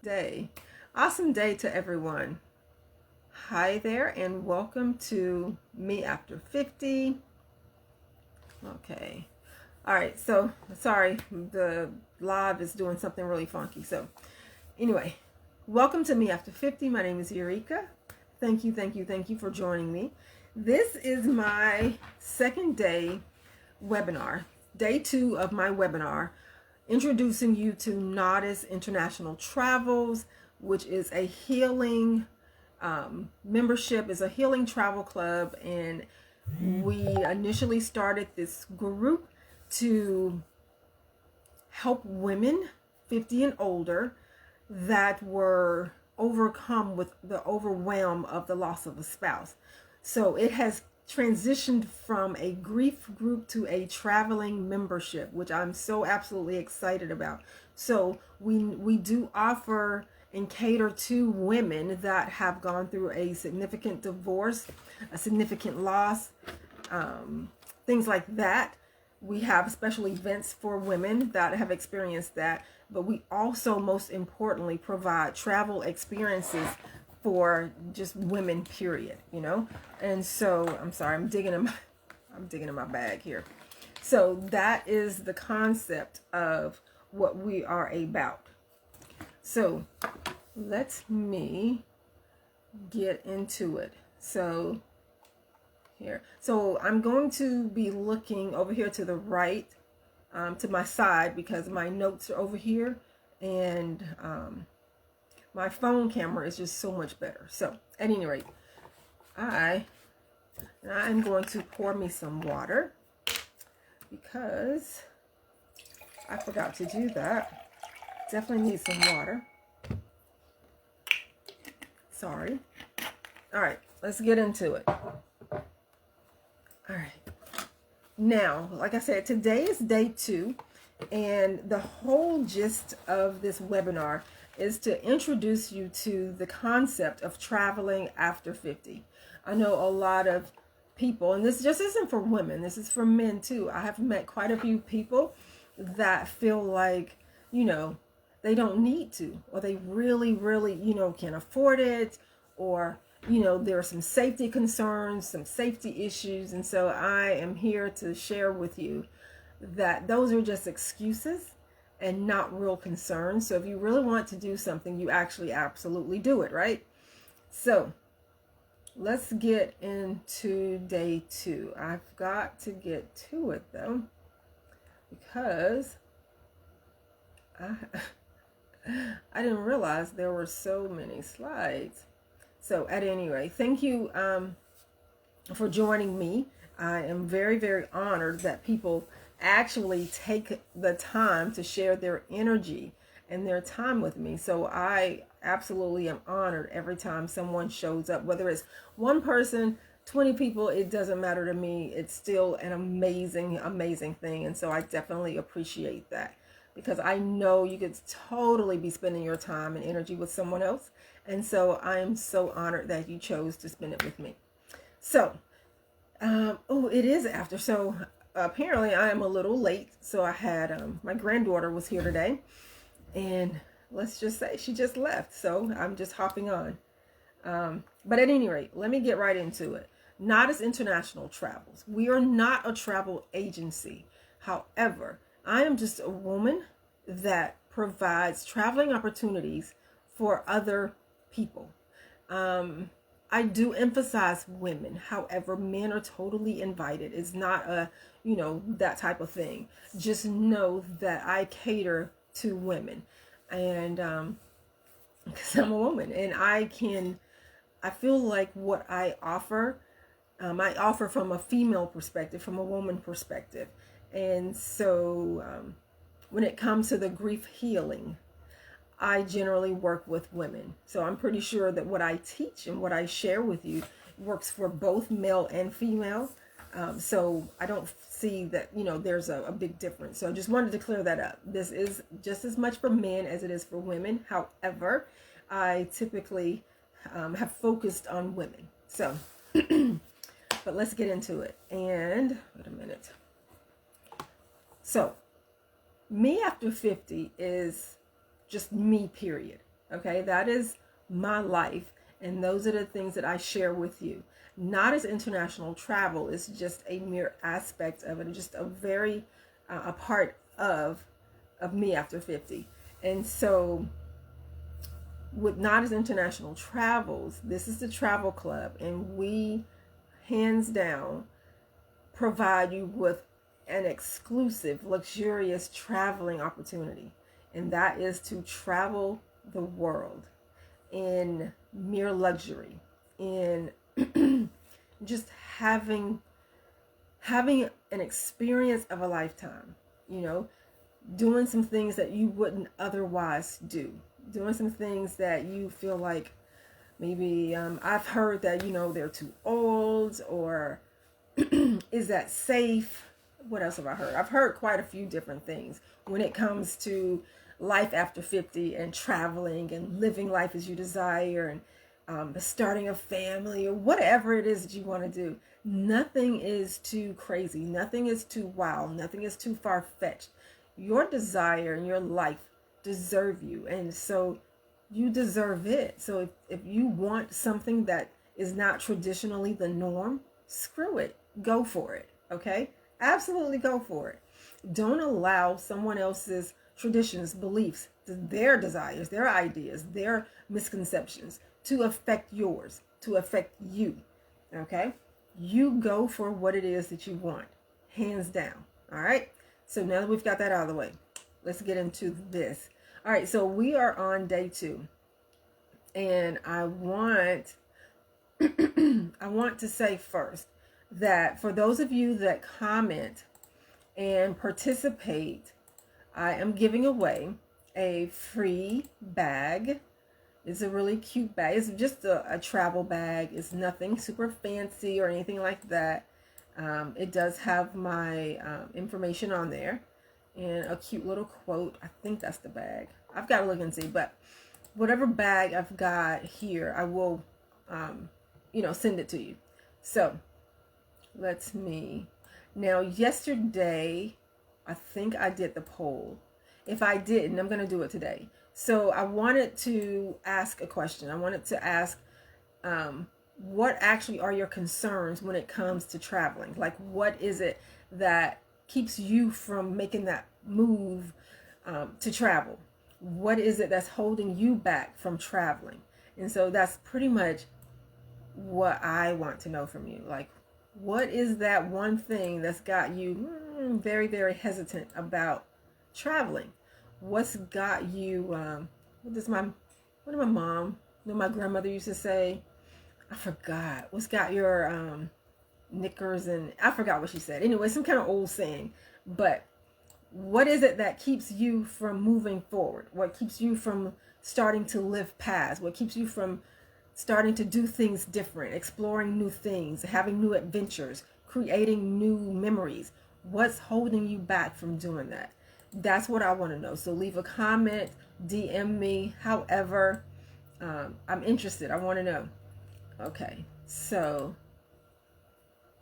Day. Awesome day to everyone. Hi there and welcome to Me After 50. Okay. All right. So, sorry, the live is doing something really funky. So, anyway, welcome to Me After 50. My name is Eureka. Thank you for joining me. This is my second day webinar, day 2 of my webinar, introducing you to Nodis International Travels, which is a healing membership, is a healing travel club. And we initially started this group to help women 50 and older that were overcome with the overwhelm of the loss of a spouse. So it has transitioned from a grief group to a traveling membership, which I'm so absolutely excited about. So we do offer and cater to women that have gone through a significant divorce, a significant loss, things like that. We have special events for women that have experienced that, but we also, most importantly, provide travel experiences for just women, period, And so, I'm sorry, I'm digging in my bag here. So that is the concept of what we are about. So let me get into it. So here. So I'm going to be looking over here to the right, to my side, because my notes are over here, and my phone camera is just so much better. So at any rate, I'm going to pour me some water because I forgot to do that. Definitely need some water. Sorry. All right, let's get into it. All right. Now, like I said, today is day 2, and the whole gist of this webinar is to introduce you to the concept of traveling after 50. I know a lot of people, and this just isn't for women, this is for men too. I have met quite a few people that feel like, they don't need to, or they really, can afford it, or there are some safety concerns, some safety issues. And so I am here to share with you that those are just excuses and not real concerns. So if you really want to do something, you actually absolutely do it, right? So let's get into day 2. I've got to get to it though, because I didn't realize there were so many slides. So at any rate, thank you for joining me. I am very, very honored that people actually take the time to share their energy and their time with me. So I absolutely am honored every time someone shows up, whether it's one person, 20 people, it doesn't matter to me. It's still an amazing, amazing thing. And so I definitely appreciate that, because I know you could totally be spending your time and energy with someone else. And so I am so honored that you chose to spend it with me. So, it is after. So apparently I am a little late. So I had, my granddaughter was here today, and let's just say she just left. So I'm just hopping on. But at any rate, let me get right into it. Nodis International Travels. We are not a travel agency. However, I am just a woman that provides traveling opportunities for other people. I do emphasize women. However, men are totally invited. It's not that type of thing. Just know that I cater to women, and because I'm a woman, and I feel like what I offer from a female perspective, from a woman perspective. And so when it comes to the grief healing, I generally work with women. So I'm pretty sure that what I teach and what I share with you works for both male and female. So I don't see that, there's a big difference. So I just wanted to clear that up. This is just as much for men as it is for women. However, I typically have focused on women. So, but let's get into it. And wait a minute. So, Me After 50 is just me, period. Okay, that is my life, and those are the things that I share with you. Not as international travel, it's just a mere aspect of it, just a very a part of me after 50. And so with Not as International Travels, this is the travel club, and we hands down provide you with an exclusive, luxurious traveling opportunity, and that is to travel the world in mere luxury, in just having an experience of a lifetime, you know, doing some things that you wouldn't otherwise do, doing some things that you feel like maybe I've heard that, you know, they're too old, or is that safe? What else have I heard? I've heard quite a few different things when it comes to life after 50 and traveling and living life as you desire, and starting a family or whatever it is that you want to do. Nothing is too crazy. Nothing is too wild. Nothing is too far-fetched. Your desire and your life deserve you. And so you deserve it. So if you want something that is not traditionally the norm, screw it. Go for it. Okay? Absolutely go for it. Don't allow someone else's traditions, beliefs, their desires, their ideas, their misconceptions to affect yours, to affect you. Okay? You go for what it is that you want, hands down. All right? So now that we've got that out of the way, let's get into this. All right, so we are on day 2. And I want to say first that for those of you that comment and participate, I am giving away a free bag. It's a really cute bag. It's just a travel bag. It's nothing super fancy or anything like that. It does have my information on there and a cute little quote. I think that's the bag. I've got to look and see, but whatever bag I've got here, I will, send it to you. So now yesterday, I think I did the poll. If I didn't, I'm going to do it today. So I wanted to ask a question. I wanted to ask, what actually are your concerns when it comes to traveling? Like, what is it that keeps you from making that move to travel? What is it that's holding you back from traveling? And so that's pretty much what I want to know from you. Like, what is that one thing that's got you very, very hesitant about traveling? What's got you, what did my mom, my grandmother used to say? I forgot. What's got your knickers, and I forgot what she said. Anyway, some kind of old saying. But what is it that keeps you from moving forward? What keeps you from starting to live past? What keeps you from starting to do things different, exploring new things, having new adventures, creating new memories? What's holding you back from doing that? That's what I want to know. So leave a comment, DM me, however. I'm interested. I want to know. Okay, so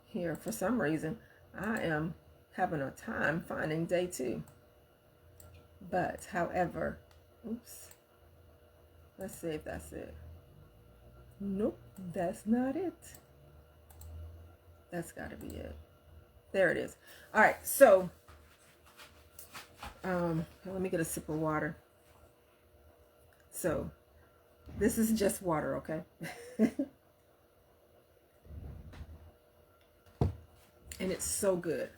here, for some reason, I am having a time finding day 2. But, however, oops. Let's see if that's it. Nope, that's not it. That's got to be it. There it is. All right, so let me get a sip of water. So, this is just water, okay? And it's so good.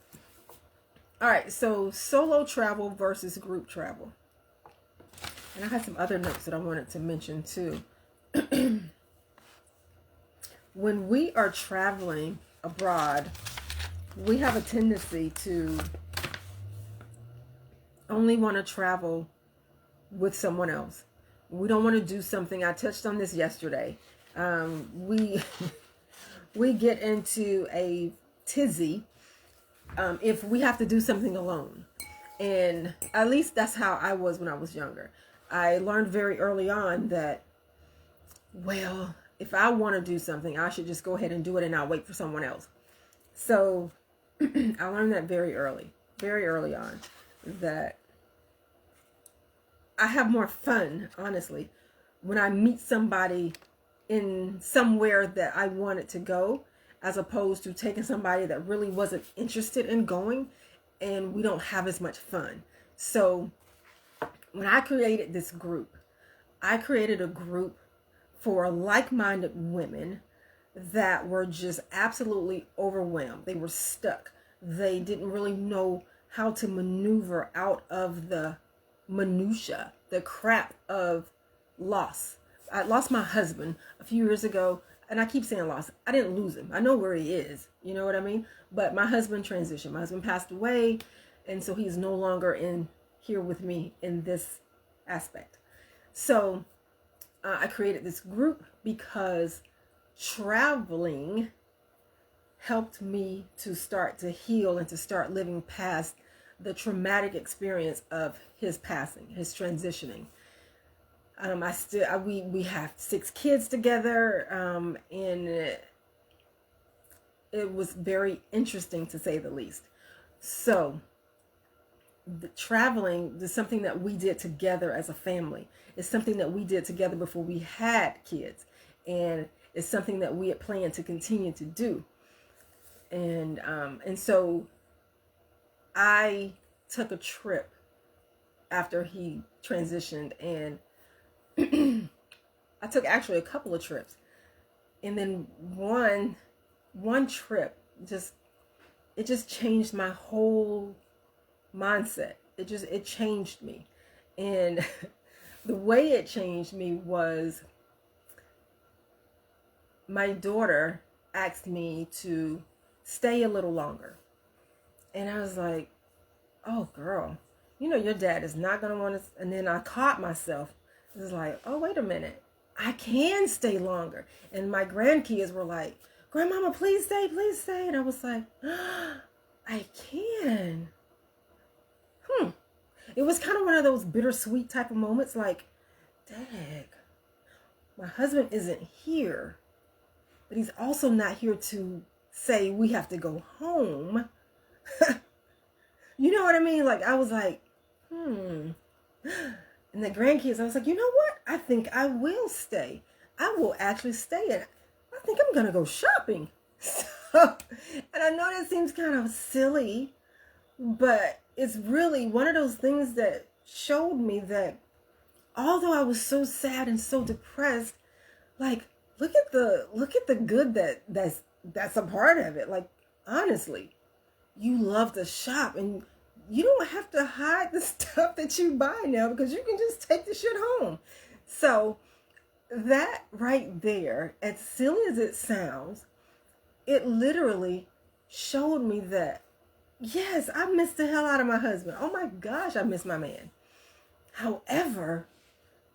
All right, so solo travel versus group travel. And I had some other notes that I wanted to mention too. When we are traveling abroad, we have a tendency to only want to travel with someone else. We don't want to do something. I touched on this yesterday. We get into a tizzy if we have to do something alone. And at least that's how I was when I was younger. I learned very early on that, well, if I want to do something, I should just go ahead and do it and not wait for someone else. So I learned that very early on, that I have more fun, honestly, when I meet somebody in somewhere that I wanted to go, as opposed to taking somebody that really wasn't interested in going, and we don't have as much fun. So when I created this group, I created a group for like-minded women that were just absolutely overwhelmed. They were stuck. They didn't really know how to maneuver out of the minutia, the crap of loss. I lost my husband a few years ago, and I keep saying lost. I didn't lose him. I know where he is. You know what I mean? But my husband transitioned. My husband passed away, and so he's no longer in here with me in this aspect. So I created this group because traveling helped me to start to heal and to start living past the traumatic experience of his passing, his transitioning. We have 6 kids together, and it was very interesting, to say the least. So the traveling is something that we did together as a family. It's something that we did together before we had kids, and it's something that we had planned to continue to do. And so I took a trip after he transitioned, and I took actually a couple of trips, and then one trip just changed my whole mindset. It changed me. And the way it changed me was my daughter asked me to stay a little longer. And I was like, oh girl, your dad is not going to want to. And then I caught myself. It was like, oh, wait a minute. I can stay longer. And my grandkids were like, Grandmama, please stay, please stay. And I was like, I can. It was kind of one of those bittersweet type of moments, like, dang, my husband isn't here, but he's also not here to say we have to go home. You know what I mean? Like, I was like, And the grandkids, I was like, you know what? I think I will stay. I will actually stay. And I think I'm going to go shopping. So, and I know that seems kind of silly, but it's really one of those things that showed me that although I was so sad and so depressed, like, look at the good that's a part of it. Like, honestly, you love to shop, and you don't have to hide the stuff that you buy now, because you can just take the shit home. So that right there, as silly as it sounds, it literally showed me that, yes, I missed the hell out of my husband. Oh my gosh, I miss my man. However,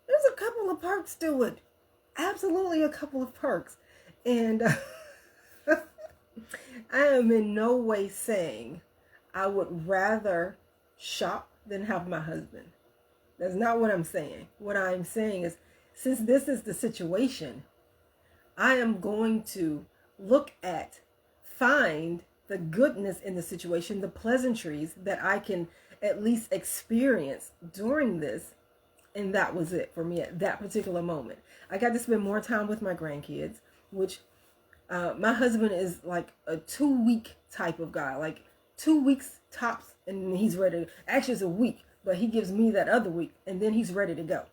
there's a couple of perks to it. Absolutely a couple of perks. And I am in no way saying I would rather shop than have my husband. That's not what I'm saying. What I'm saying is, since this is the situation, I am going to find the goodness in the situation, the pleasantries that I can at least experience during this. And that was it for me at that particular moment. I got to spend more time with my grandkids, which my husband is like a 2-week type of guy, like 2 weeks tops, and he's ready to, actually it's a week, but he gives me that other week, and then he's ready to go,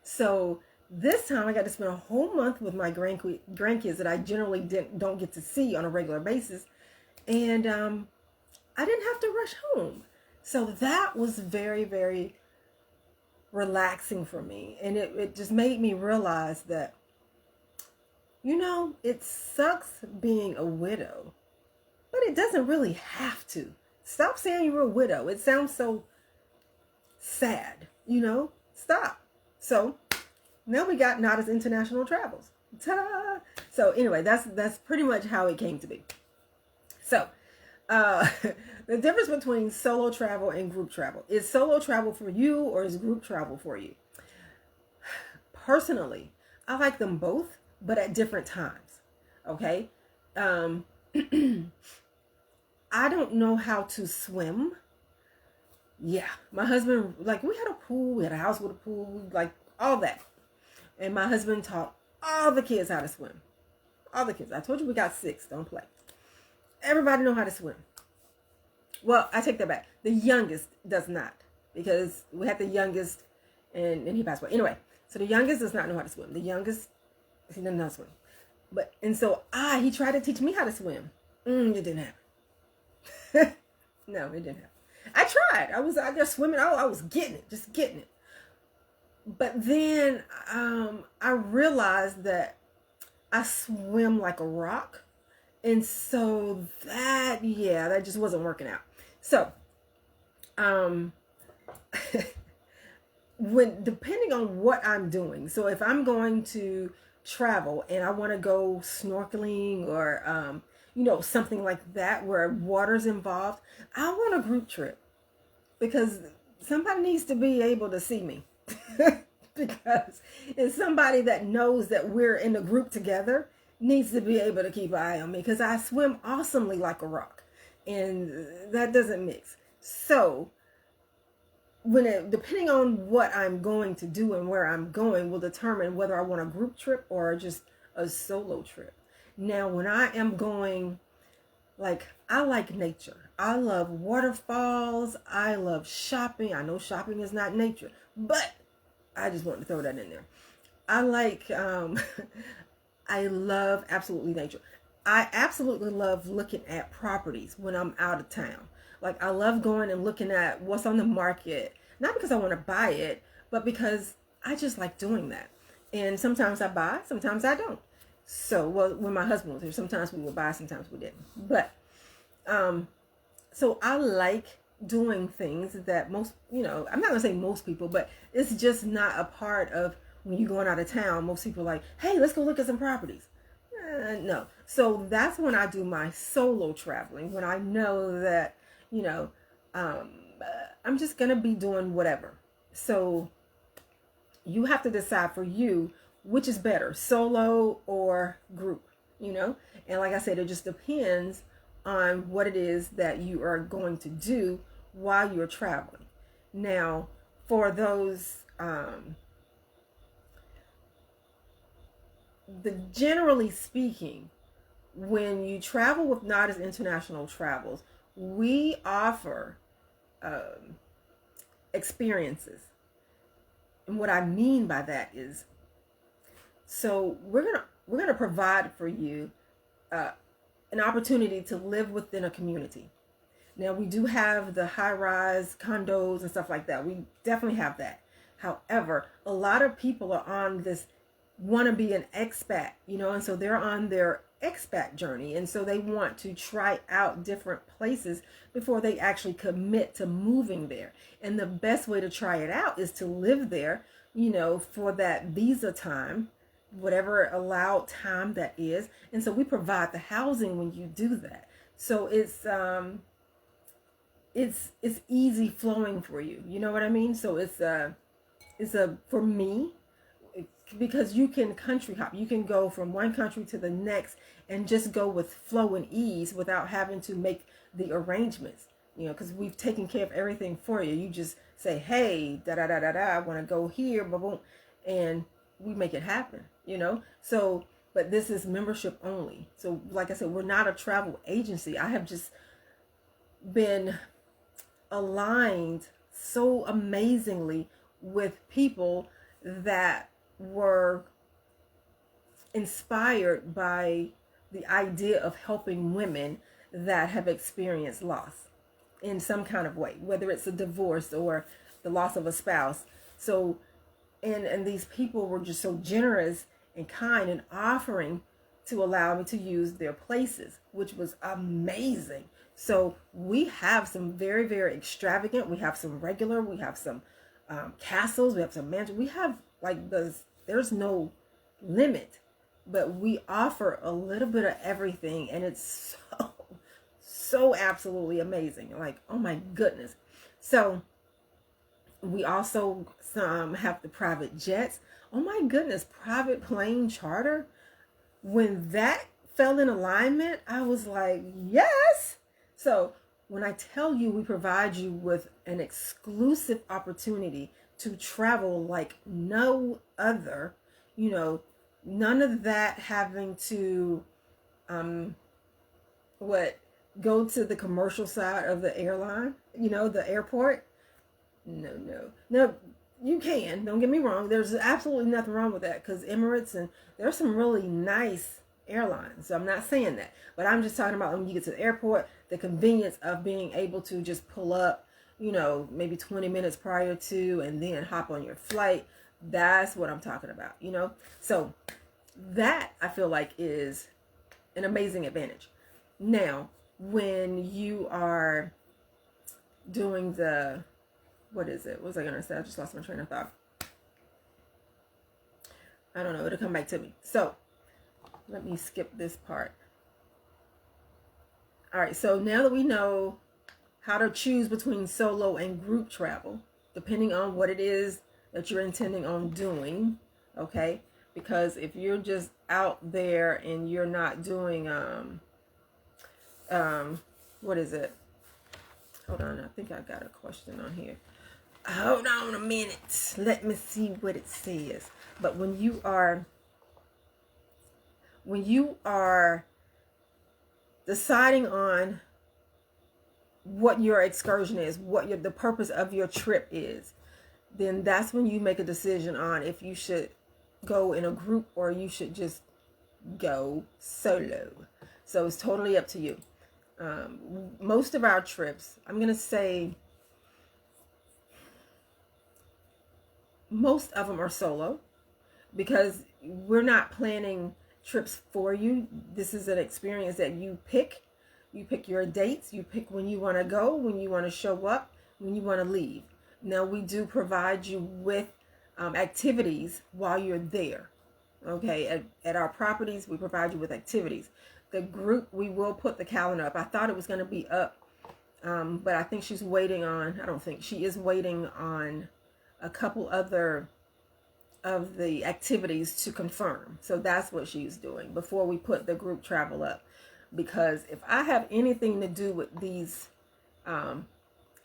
So this time I got to spend a whole month with my grandkids that I generally don't get to see on a regular basis. And I didn't have to rush home. So that was very, very relaxing for me. And it just made me realize that, it sucks being a widow, but it doesn't really have to. Stop saying you're a widow. It sounds so sad, Stop. So now we got Nada's International Travels. Ta-da! So anyway, that's pretty much how it came to be. So the difference between solo travel and group travel. Is solo travel for you, or is group travel for you? Personally, I like them both, but at different times. Okay? I don't know how to swim. Yeah, my husband, like, we had a pool, we had a house with a pool, like all that. And my husband taught all the kids how to swim. All the kids. I told you we got 6. Don't play. Everybody know how to swim. Well, I take that back. The youngest does not, because we had the youngest and he passed away. Anyway, so the youngest does not know how to swim. The youngest, he doesn't know how to swim. He tried to teach me how to swim. It didn't happen. No, it didn't happen. I tried. I was out there swimming. I was getting it, just getting it. But then I realized that I swim like a rock. And so that just wasn't working out. So, depending on what I'm doing, so if I'm going to travel and I want to go snorkeling or, something like that where water's involved, I want a group trip because somebody needs to be able to see me. Because it's somebody that knows that we're in a group together needs to be able to keep an eye on me, because I swim awesomely like a rock, and that doesn't mix. So depending on what I'm going to do and where I'm going will determine whether I want a group trip or just a solo trip. Now, when I am going, I like nature. I love waterfalls. I love shopping. I know shopping is not nature, but I just wanted to throw that in there. I love absolutely nature. I absolutely love looking at properties when I'm out of town. I love going and looking at what's on the market, not because I want to buy it, but because I just like doing that. And sometimes I buy, sometimes I don't. So, when my husband was here, sometimes we would buy, sometimes we didn't. But, so I like doing things that most, I'm not going to say most people, but it's just not a part of when you're going out of town. Most people are like, hey, let's go look at some properties. No. So that's when I do my solo traveling, when I know that, I'm just going to be doing whatever. So you have to decide for you, which is better, solo or group, And like I said, it just depends on what it is that you are going to do while you're traveling. Now, for those, generally speaking, when you travel with Nada's International Travels, we offer experiences. And what I mean by that is, so we're gonna provide for you an opportunity to live within a community. Now, we do have the high-rise condos and stuff like that. We definitely have that. However, a lot of people are on this, want to be an expat, and so they're on their expat journey. And so they want to try out different places before they actually commit to moving there. And the best way to try it out is to live there, for that visa time, whatever allowed time that is. And so we provide the housing when you do that. So it's easy flowing for you. You know what I mean? So it's for me, because you can country hop. You can go from one country to the next and just go with flow and ease without having to make the arrangements. Because we've taken care of everything for you. You just say, hey, I want to go here, boom, and we make it happen. So, but this is membership only. So, like I said, we're not a travel agency. I have just been aligned so amazingly with people that were inspired by the idea of helping women that have experienced loss in some kind of way, whether it's a divorce or the loss of a spouse. So, and these people were just so generous and kind and offering to allow me to use their places, which was amazing. So we have some very, very extravagant, we have some regular, we have some castles, we have some mansions, we have there's no limit, but we offer a little bit of everything, and it's so absolutely amazing. Oh my goodness. So we also have the private jets. Oh my goodness, private plane charter. When that fell in alignment, I was like, yes. So when I tell you we provide you with an exclusive opportunity to travel like no other, you know, none of that having to, what, go to the commercial side of the airline, you know, the airport. No, you can, don't get me wrong, there's absolutely nothing wrong with that, because Emirates, and there's some really nice airlines, so I'm not saying that, but I'm just talking about when you get to the airport, the convenience of being able to just pull up, you know, maybe 20 minutes prior to, and then hop on your flight. That's what I'm talking about, you know. So that, I feel like, is an amazing advantage. Now, when you are doing the, what is it? What was I going to say? I just lost my train of thought. I don't know. It'll come back to me. So let me skip this part. All right. So now that we know how to choose between solo and group travel, depending on what it is that you're intending on doing, okay? Because if you're just out there and you're not doing, what is it? Hold on. I think I got a question on here. Hold on a minute. Let me see what it says. But when you are deciding on what your excursion is, what the purpose of your trip is, then that's when you make a decision on if you should go in a group or you should just go solo. So it's totally up to you. Most of our trips, I'm going to say, most of them are solo, because we're not planning trips for you. This is an experience that you pick. You pick your dates. You pick when you want to go, when you want to show up, when you want to leave. Now, we do provide you with activities while you're there. Okay, at our properties, we provide you with activities. The group, we will put the calendar up. I thought it was going to be up, but I think she's waiting on, I don't think, she is waiting on a couple other of the activities to confirm. So that's what she's doing before we put the group travel up. Because if I have anything to do with these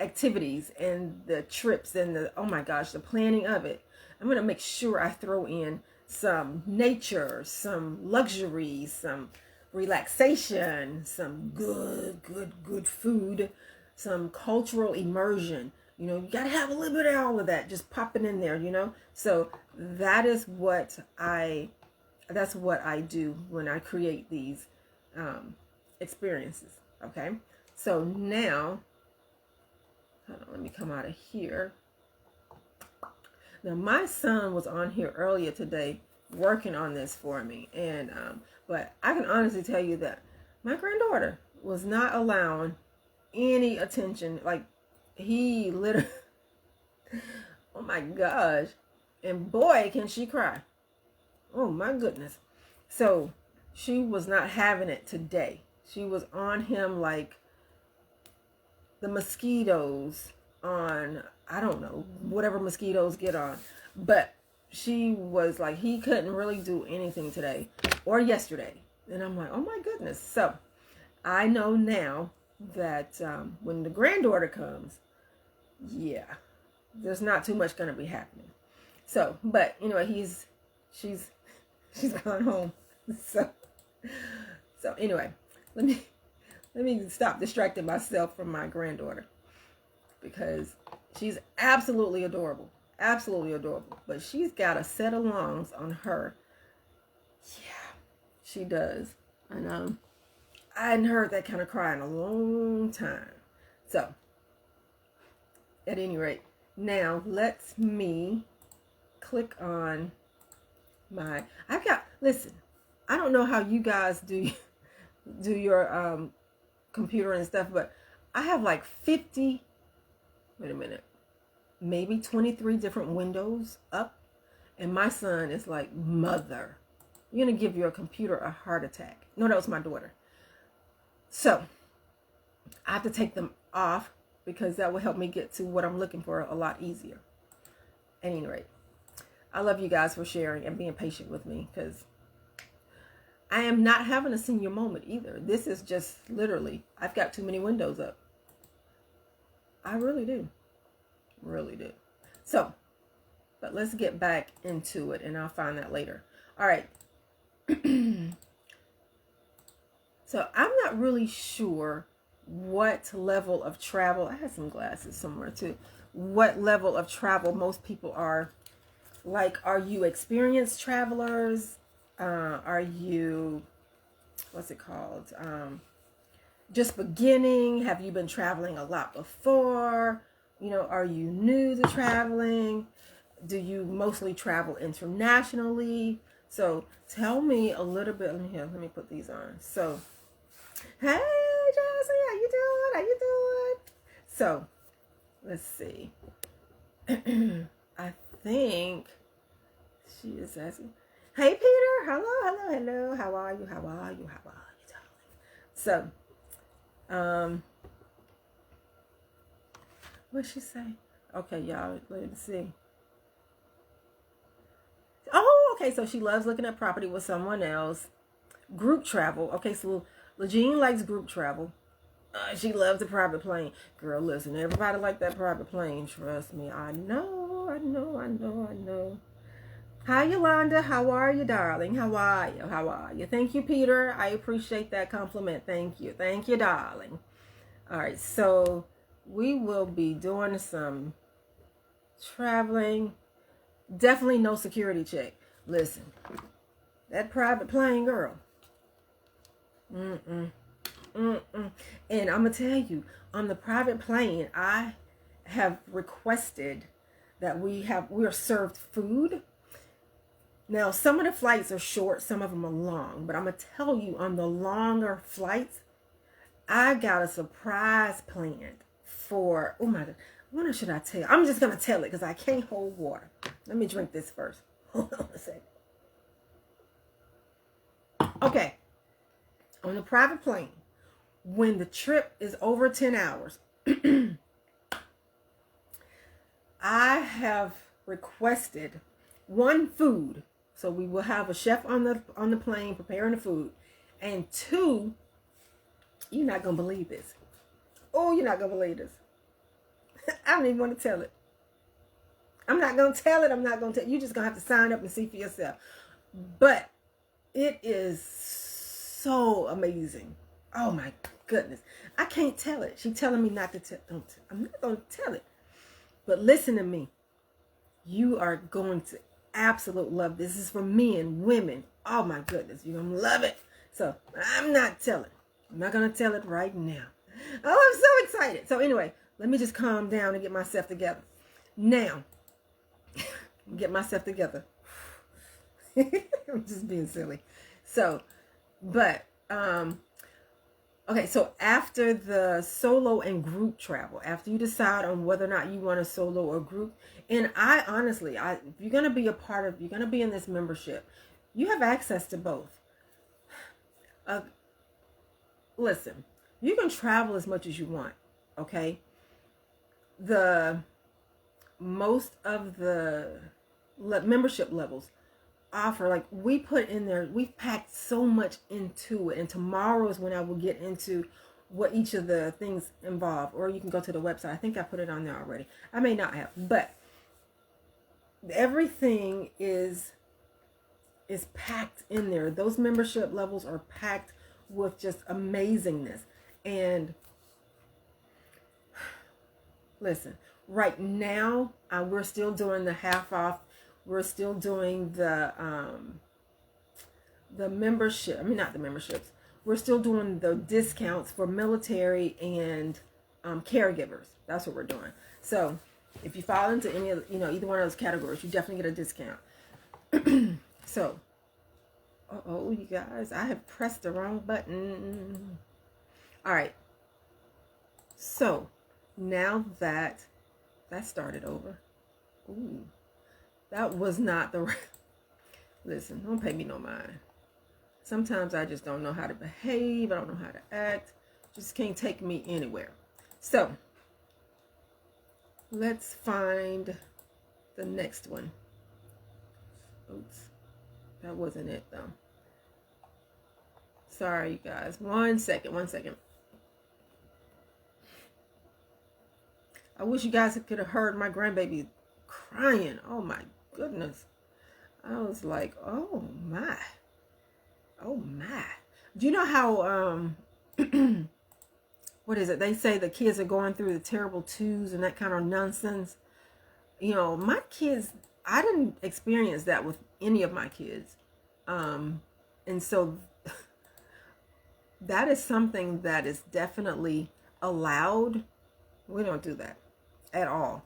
activities and the trips and the, oh my gosh, the planning of it, I'm going to make sure I throw in some nature, some luxury, some relaxation, some good food, some cultural immersion. You know, you got to have a little bit of all of that just popping in there, you know. So that is what that's what I do when I create these experiences. Okay. So now, hold on, let me come out of here. Now, my son was on here earlier today working on this for me. And, but I can honestly tell you that my granddaughter was not allowing any attention. Like, he literally, oh my gosh. And boy, can she cry. Oh my goodness. So she was not having it today. She was on him like the mosquitoes on, I don't know, whatever mosquitoes get on. But she was like, he couldn't really do anything today or yesterday. And I'm like, oh my goodness. So I know now that when the granddaughter comes, yeah, there's not too much going to be happening. So, but you know, she's gone home. So anyway, let me stop distracting myself from my granddaughter, because she's absolutely adorable. Absolutely adorable. But she's got a set of lungs on her. Yeah, she does. And I hadn't heard that kind of cry in a long time. So, at any rate, now let me click on my, listen, I don't know how you guys do your computer and stuff, but I have like 50, wait a minute, maybe 23 different windows up, and my son is like, mother, you're gonna give your computer a heart attack. No, that was my daughter. So I have to take them off, because that will help me get to what I'm looking for a lot easier. At any rate, I love you guys for sharing and being patient with me, because I am not having a senior moment either. This is just literally, I've got too many windows up. I really do. Really do. So, But let's get back into it, and I'll find that later. All right. So I'm not really sure what level of travel. I had some glasses somewhere too. What level of travel most people are. Like, are you experienced travelers? Are you, what's it called? Just beginning? Have you been traveling a lot before? You know, are you new to traveling? Do you mostly travel internationally? So tell me a little bit. Let me put these on. So, hey, Josie, how you doing? How you doing? So, let's see. I think she is asking. Hey, Peter. Hello, hello, hello. How are you? How are you? How are you, darling? So, what'd she say? Okay, y'all, let me see. Oh, okay. So she loves looking at property with someone else. Group travel. Okay, so LaJean likes group travel. She loves the private plane. Girl, listen, everybody like that private plane. Trust me. I know, I know, I know, I know. Hi, Yolanda. How are you, darling? How are you? How are you? Thank you, Peter. I appreciate that compliment. Thank you. Thank you, darling. All right, so we will be doing some traveling. Definitely no security check. Listen, that private plane, girl. And I'm gonna tell you, on the private plane, I have requested that we are served food. Now, some of the flights are short, some of them are long, but I'm gonna tell you, on the longer flights, I got a surprise planned for, oh my God, what should I tell you? I'm just gonna tell it because I can't hold water. Let me drink this first. Hold on a second. Okay. On the private plane, when the trip is over 10 hours, I have requested one, food. So we will have a chef on the plane preparing the food. And two, you're not going to believe this. Oh, you're not going to believe this. I don't even want to tell it. I'm not going to tell it. I'm not going to tell. You're just going to have to sign up and see for yourself. But it is so amazing. Oh my goodness. I can't tell it. She's telling me not to tell. I'm not going to tell it. But listen to me. You are going to absolutely love this. This is for men, women. Oh my goodness. You're going to love it. So I'm not telling. I'm not going to tell it right now. Oh, I'm so excited. So anyway, let me just calm down and get myself together. Now, get myself together. I'm just being silly. So, but, okay, so after the solo and group travel, after you decide on whether or not you want a solo or group, and I honestly, if you're going to be you're going to be in this membership, you have access to both. Listen, you can travel as much as you want, okay? Most of the membership levels offer, like we put in there, we've packed so much into it, and tomorrow is when I will get into what each of the things involve, or you can go to the website. I think I put it on there already. I may not have, but everything is packed in there. Those membership levels are packed with just amazingness. And listen, right now we're still doing the half off. We're still doing the membership. I mean, not the memberships. We're still doing the discounts for military and caregivers. That's what we're doing. So if you fall into any of, either one of those categories, you definitely get a discount. So, you guys, I have pressed the wrong button. All right. So now that started over. Ooh. That was not the right. Listen, don't pay me no mind. Sometimes I just don't know how to behave. I don't know how to act. Just can't take me anywhere. So, let's find the next one. Oops. That wasn't it, though. Sorry, you guys. One second. I wish you guys could have heard my grandbaby crying. Oh my goodness. I was like, oh my. Oh my. Do you know how what is it? They say the kids are going through the terrible twos and that kind of nonsense. You know, my kids, I didn't experience that with any of my kids. And so that is something that is definitely allowed. We don't do that at all.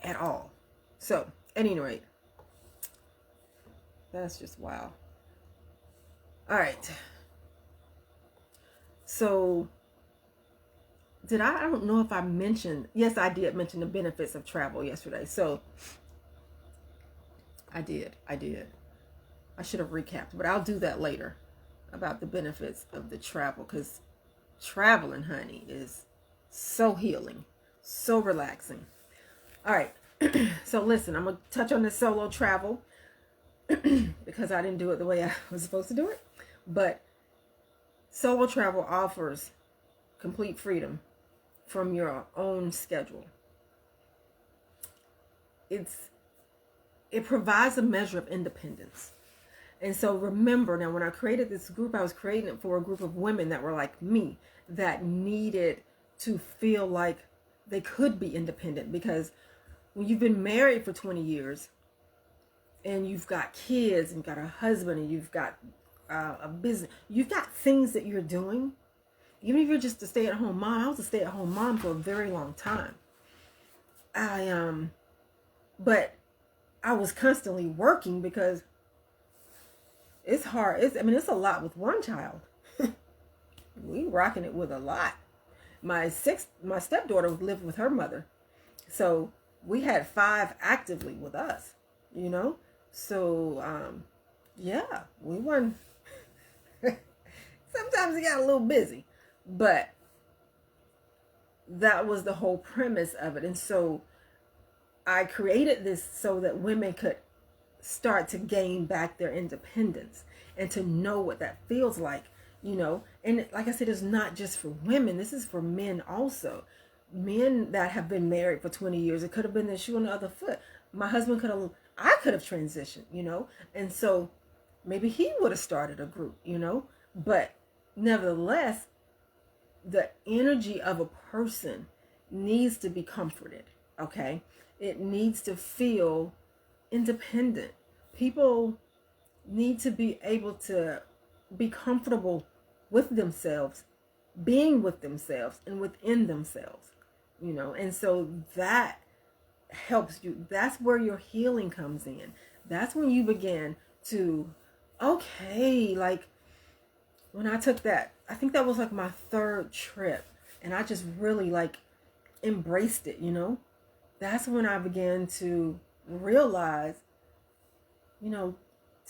At all. So, at any rate, that's just wow. All right. So, I don't know if I mentioned, yes, I did mention the benefits of travel yesterday. So, I did. I should have recapped, but I'll do that later about the benefits of the travel, because traveling, honey, is so healing, so relaxing. All right. So listen, I'm going to touch on this solo travel because I didn't do it the way I was supposed to do it. But solo travel offers complete freedom from your own schedule. It provides a measure of independence. And so remember, now when I created this group, I was creating it for a group of women that were like me, that needed to feel like they could be independent. Because when you've been married for 20 years and you've got kids and got a husband and you've got a business, you've got things that you're doing. Even if you're just a stay-at-home mom, I was a stay-at-home mom for a very long time. But I was constantly working because it's hard. It's a lot with one child. We rocking it with a lot. My stepdaughter lived with her mother. So we had 5 actively with us, you know? So, yeah, we weren't, sometimes it got a little busy, but that was the whole premise of it. And so I created this so that women could start to gain back their independence and to know what that feels like, you know? And like I said, it's not just for women. This is for men also. Men that have been married for 20 years, it could have been the shoe on the other foot. My husband I could have transitioned, you know? And so maybe he would have started a group, you know? But nevertheless, the energy of a person needs to be comforted, okay? It needs to feel independent. People need to be able to be comfortable with themselves, being with themselves and within themselves, you know? And so that helps you. That's where your healing comes in. That's when you begin to, okay, like when I took that, I think that was like my 3rd trip, and I just really like embraced it, you know? That's when I began to realize, you know,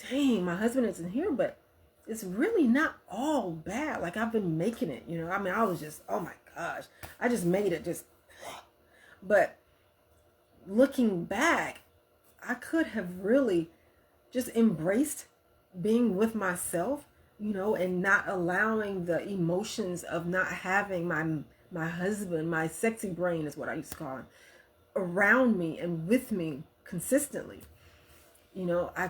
dang, my husband isn't here, but it's really not all bad. Like, I've been making it, you know? I mean, I was just, oh my gosh, I just made it just, but looking back, I could have really just embraced being with myself, you know, and not allowing the emotions of not having my husband, my sexy brain is what I used to call him, around me and with me consistently. You know, I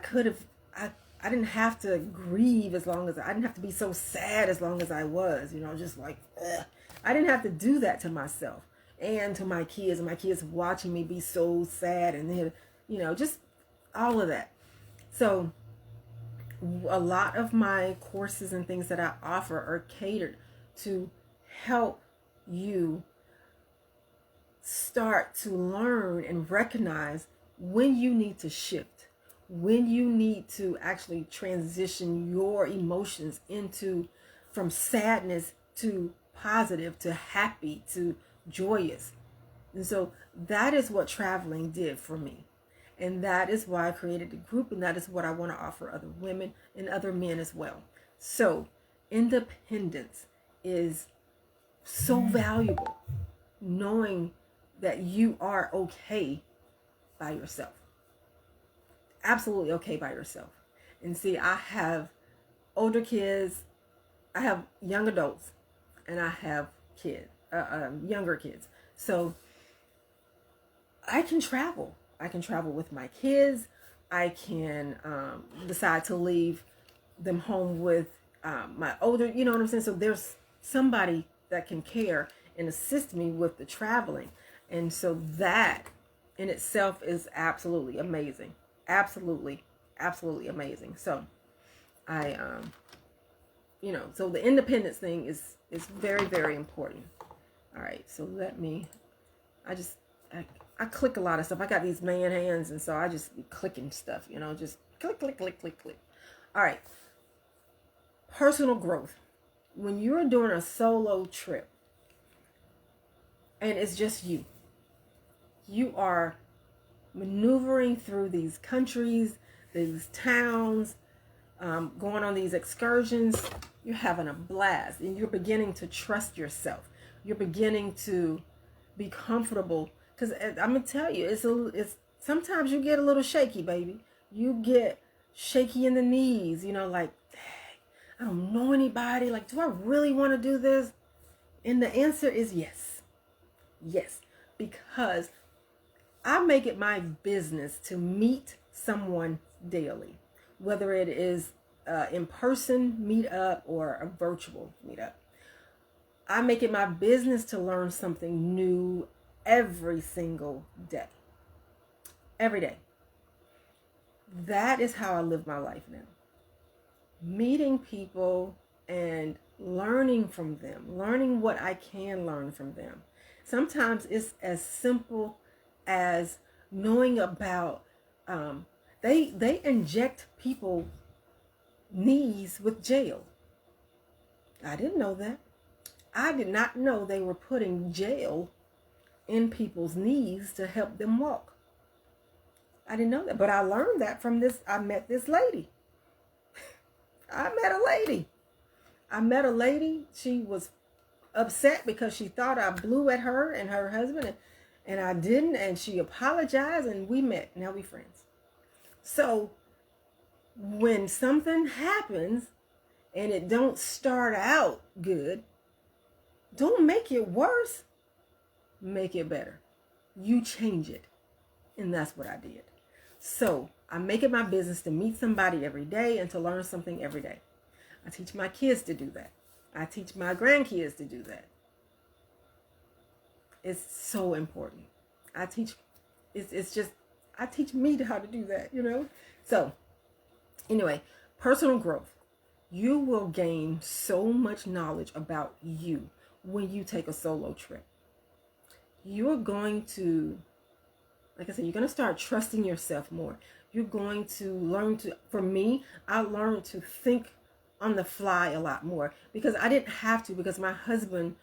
didn't have to grieve as long as I didn't have to be so sad as long as I was, you know, just like, ugh. I didn't have to do that to myself and to my kids, and my kids watching me be so sad, and then, you know, just all of that. So a lot of my courses and things that I offer are catered to help you start to learn and recognize when you need to shift, when you need to actually transition your emotions into from sadness to positive to happy to joyous. And so that is what traveling did for me. And that is why I created the group, and that is what I want to offer other women and other men as well. So independence is so valuable, knowing that you are okay by yourself. Absolutely okay by yourself. And see, I have older kids, I have young adults, and I have younger kids. So I can travel. I can travel with my kids. I can decide to leave them home with my older, you know what I'm saying? So there's somebody that can care and assist me with the traveling. And so that in itself is absolutely amazing. Absolutely, absolutely amazing. So I, so the independence thing is very, very important. All right, so I click a lot of stuff. I got these man hands, and so I just be clicking stuff, just click, click, click, click, click. All right, personal growth. When you're doing a solo trip, and it's just you are maneuvering through these countries, these towns, going on these excursions, you're having a blast, and you're beginning to trust yourself. You're beginning to be comfortable, because I'm gonna tell you, it's sometimes you get a little shaky, baby. You get shaky in the knees, like, I don't know anybody. Like, do I really want to do this? And the answer is yes. Yes, because I make it my business to meet someone daily, whether it is in person meetup or a virtual meetup. I make it my business to learn something new every single day. Every day. That is how I live my life now. Meeting people and learning from them, learning what I can learn from them. Sometimes it's as simple as knowing about, they inject people knees with gel. I didn't know that. I did not know they were putting gel in people's knees to help them walk. I didn't know that, but I learned that from this. I met this lady. I met a lady. She was upset because she thought I blew at her and her husband, and I didn't, and she apologized, and we met. Now we friends. So when something happens and it don't start out good, don't make it worse. Make it better. You change it. And that's what I did. So I make it my business to meet somebody every day and to learn something every day. I teach my kids to do that. I teach my grandkids to do that. It's so important. I teach me how to do that, So anyway, personal growth. You will gain so much knowledge about you when you take a solo trip. You're going to, like I said, you're going to start trusting yourself more. You're going to learn to, for me, I learned to think on the fly a lot more, because I didn't have to, because my husband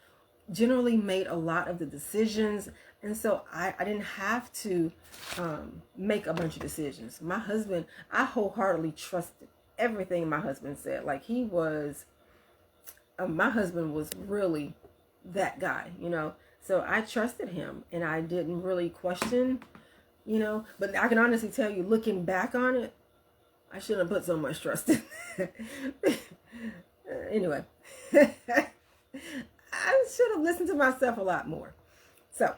generally made a lot of the decisions. And so I didn't have to make a bunch of decisions. My husband, I wholeheartedly trusted everything my husband said. Like, he was, my husband was really that guy, So I trusted him, and I didn't really question, But I can honestly tell you, looking back on it, I shouldn't have put so much trust in it. Anyway, I should have listened to myself a lot more. So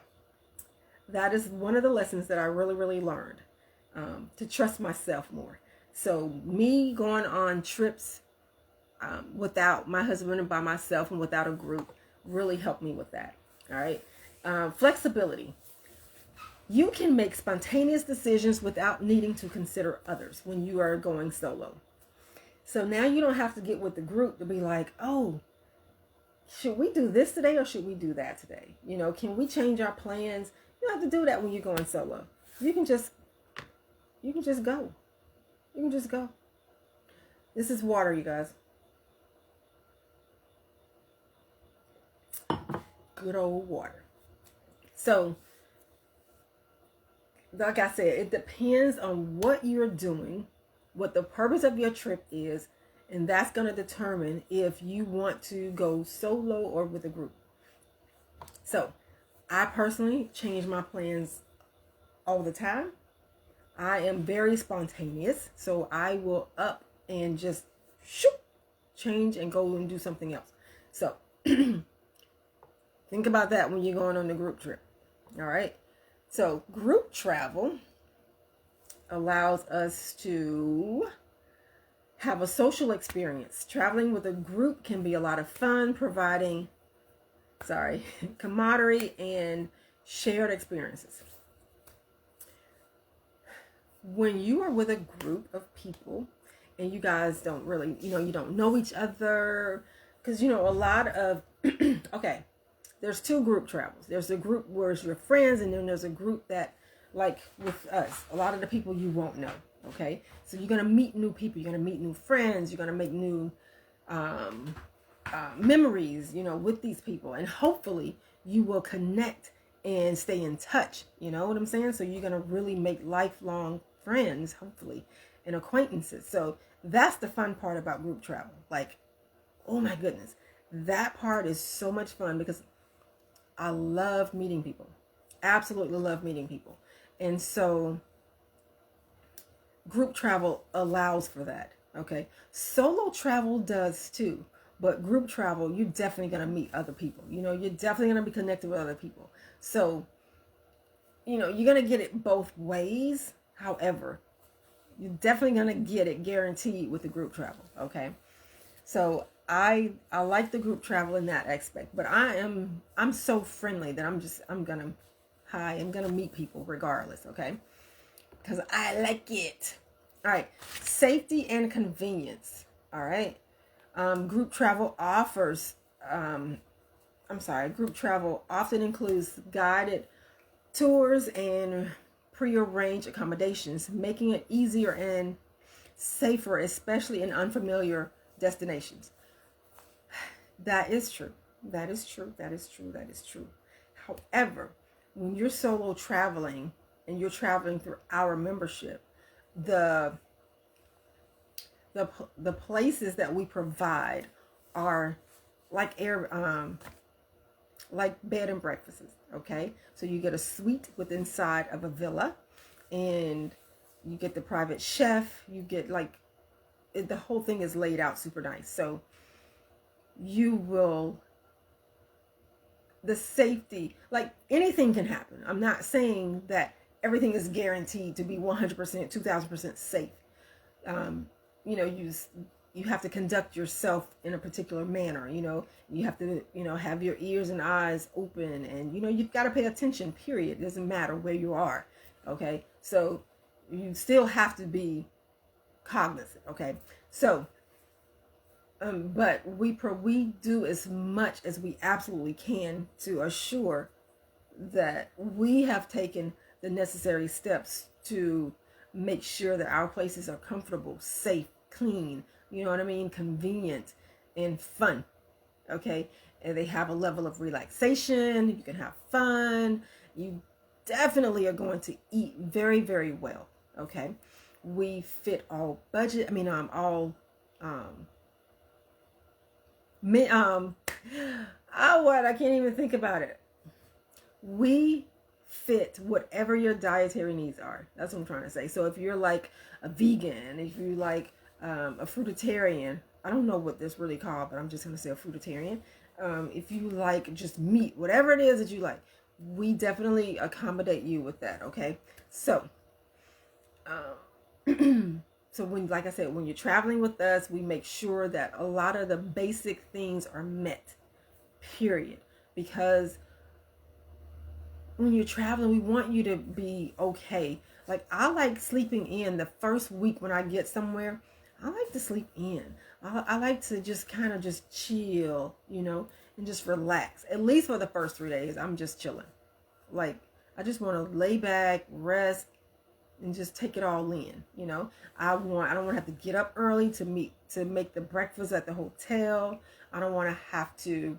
that is one of the lessons that I really, really learned, to trust myself more. So me going on trips without my husband and by myself and without a group really helped me with that. All right. Flexibility. You can make spontaneous decisions without needing to consider others when you are going solo. So now you don't have to get with the group to be like, oh, should we do this today or should we do that today? Can we change our plans? You don't have to do that when you're going solo. You can just go. You can just go. This is water, you guys. Good old water. So, like I said, it depends on what you're doing, what the purpose of your trip is, and that's going to determine if you want to go solo or with a group. So, I personally change my plans all the time. I am very spontaneous, so I will up and just change and go and do something else. So, think about that when you're going on the group trip. All right. So group travel, allows us to have a social experience. Traveling with a group can be a lot of fun, providing, camaraderie and shared experiences. When you are with a group of people and you guys don't really, you don't know each other, because, a lot of, okay, there's two group travels. There's a group where it's your friends, and then there's a group that, like with us, a lot of the people you won't know. Okay, so you're gonna meet new people, you're gonna meet new friends, you're gonna make new memories, with these people, and hopefully you will connect and stay in touch. You know what I'm saying? So you're gonna really make lifelong friends, hopefully, and acquaintances. So that's the fun part about group travel. Like, oh my goodness, that part is so much fun because I love meeting people. Absolutely love meeting people. And so group travel allows for that. Okay. Solo travel does too. But group travel, you're definitely going to meet other people. You're definitely going to be connected with other people. So, you're going to get it both ways. However, you're definitely going to get it guaranteed with the group travel. Okay. So I like the group travel in that aspect, but I'm so friendly that I'm gonna meet people regardless, okay? Because I like it. All right, safety and convenience. All right, group travel Group travel often includes guided tours and prearranged accommodations, making it easier and safer, especially in unfamiliar destinations. That is true. That is true. That is true. That is true. However, when you're solo traveling and you're traveling through our membership, the places that we provide are like like bed and breakfasts. Okay, so you get a suite within inside of a villa, and you get the private chef. You get the whole thing is laid out super nice. So the safety, like anything can happen. I'm not saying that everything is guaranteed to be 100%, 2000% safe. You have to conduct yourself in a particular manner. You have to, have your ears and eyes open, and, you've got to pay attention, period. It doesn't matter where you are. Okay. So you still have to be cognizant. Okay. So, but we do as much as we absolutely can to assure that we have taken the necessary steps to make sure that our places are comfortable, safe, clean, convenient and fun. Okay. And they have a level of relaxation. You can have fun. You definitely are going to eat very, very well. Okay. We fit all budget. I can't even think about it. We fit whatever your dietary needs are. That's what I'm trying to say. So if you're like a vegan, if you like a fruitarian, I don't know what this really called, but I'm just going to say a fruitarian. If you like just meat, whatever it is that you like, we definitely accommodate you with that. Okay. So, so like I said, when you're traveling with us, we make sure that a lot of the basic things are met, period. Because when you're traveling, we want you to be okay. Like, I like sleeping in the first week when I get somewhere. I like to sleep in. I like to just kind of just chill, and just relax. At least for the first 3 days, I'm just chilling. Like, I just want to lay back, rest, and just take it all in. I don't want to have to get up early to make the breakfast at the hotel. I don't want to have to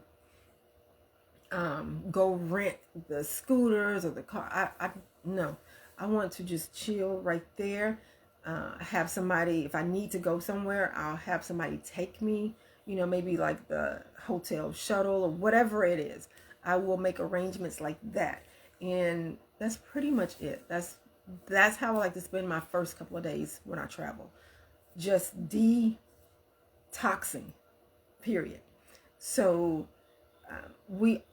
go rent the scooters or the car. No, I want to just chill right there. Have somebody, if I need to go somewhere, I'll have somebody take me, maybe like the hotel shuttle or whatever it is. I will make arrangements like that. And that's pretty much it. That's how I like to spend my first couple of days when I travel. Just detoxing, period. So we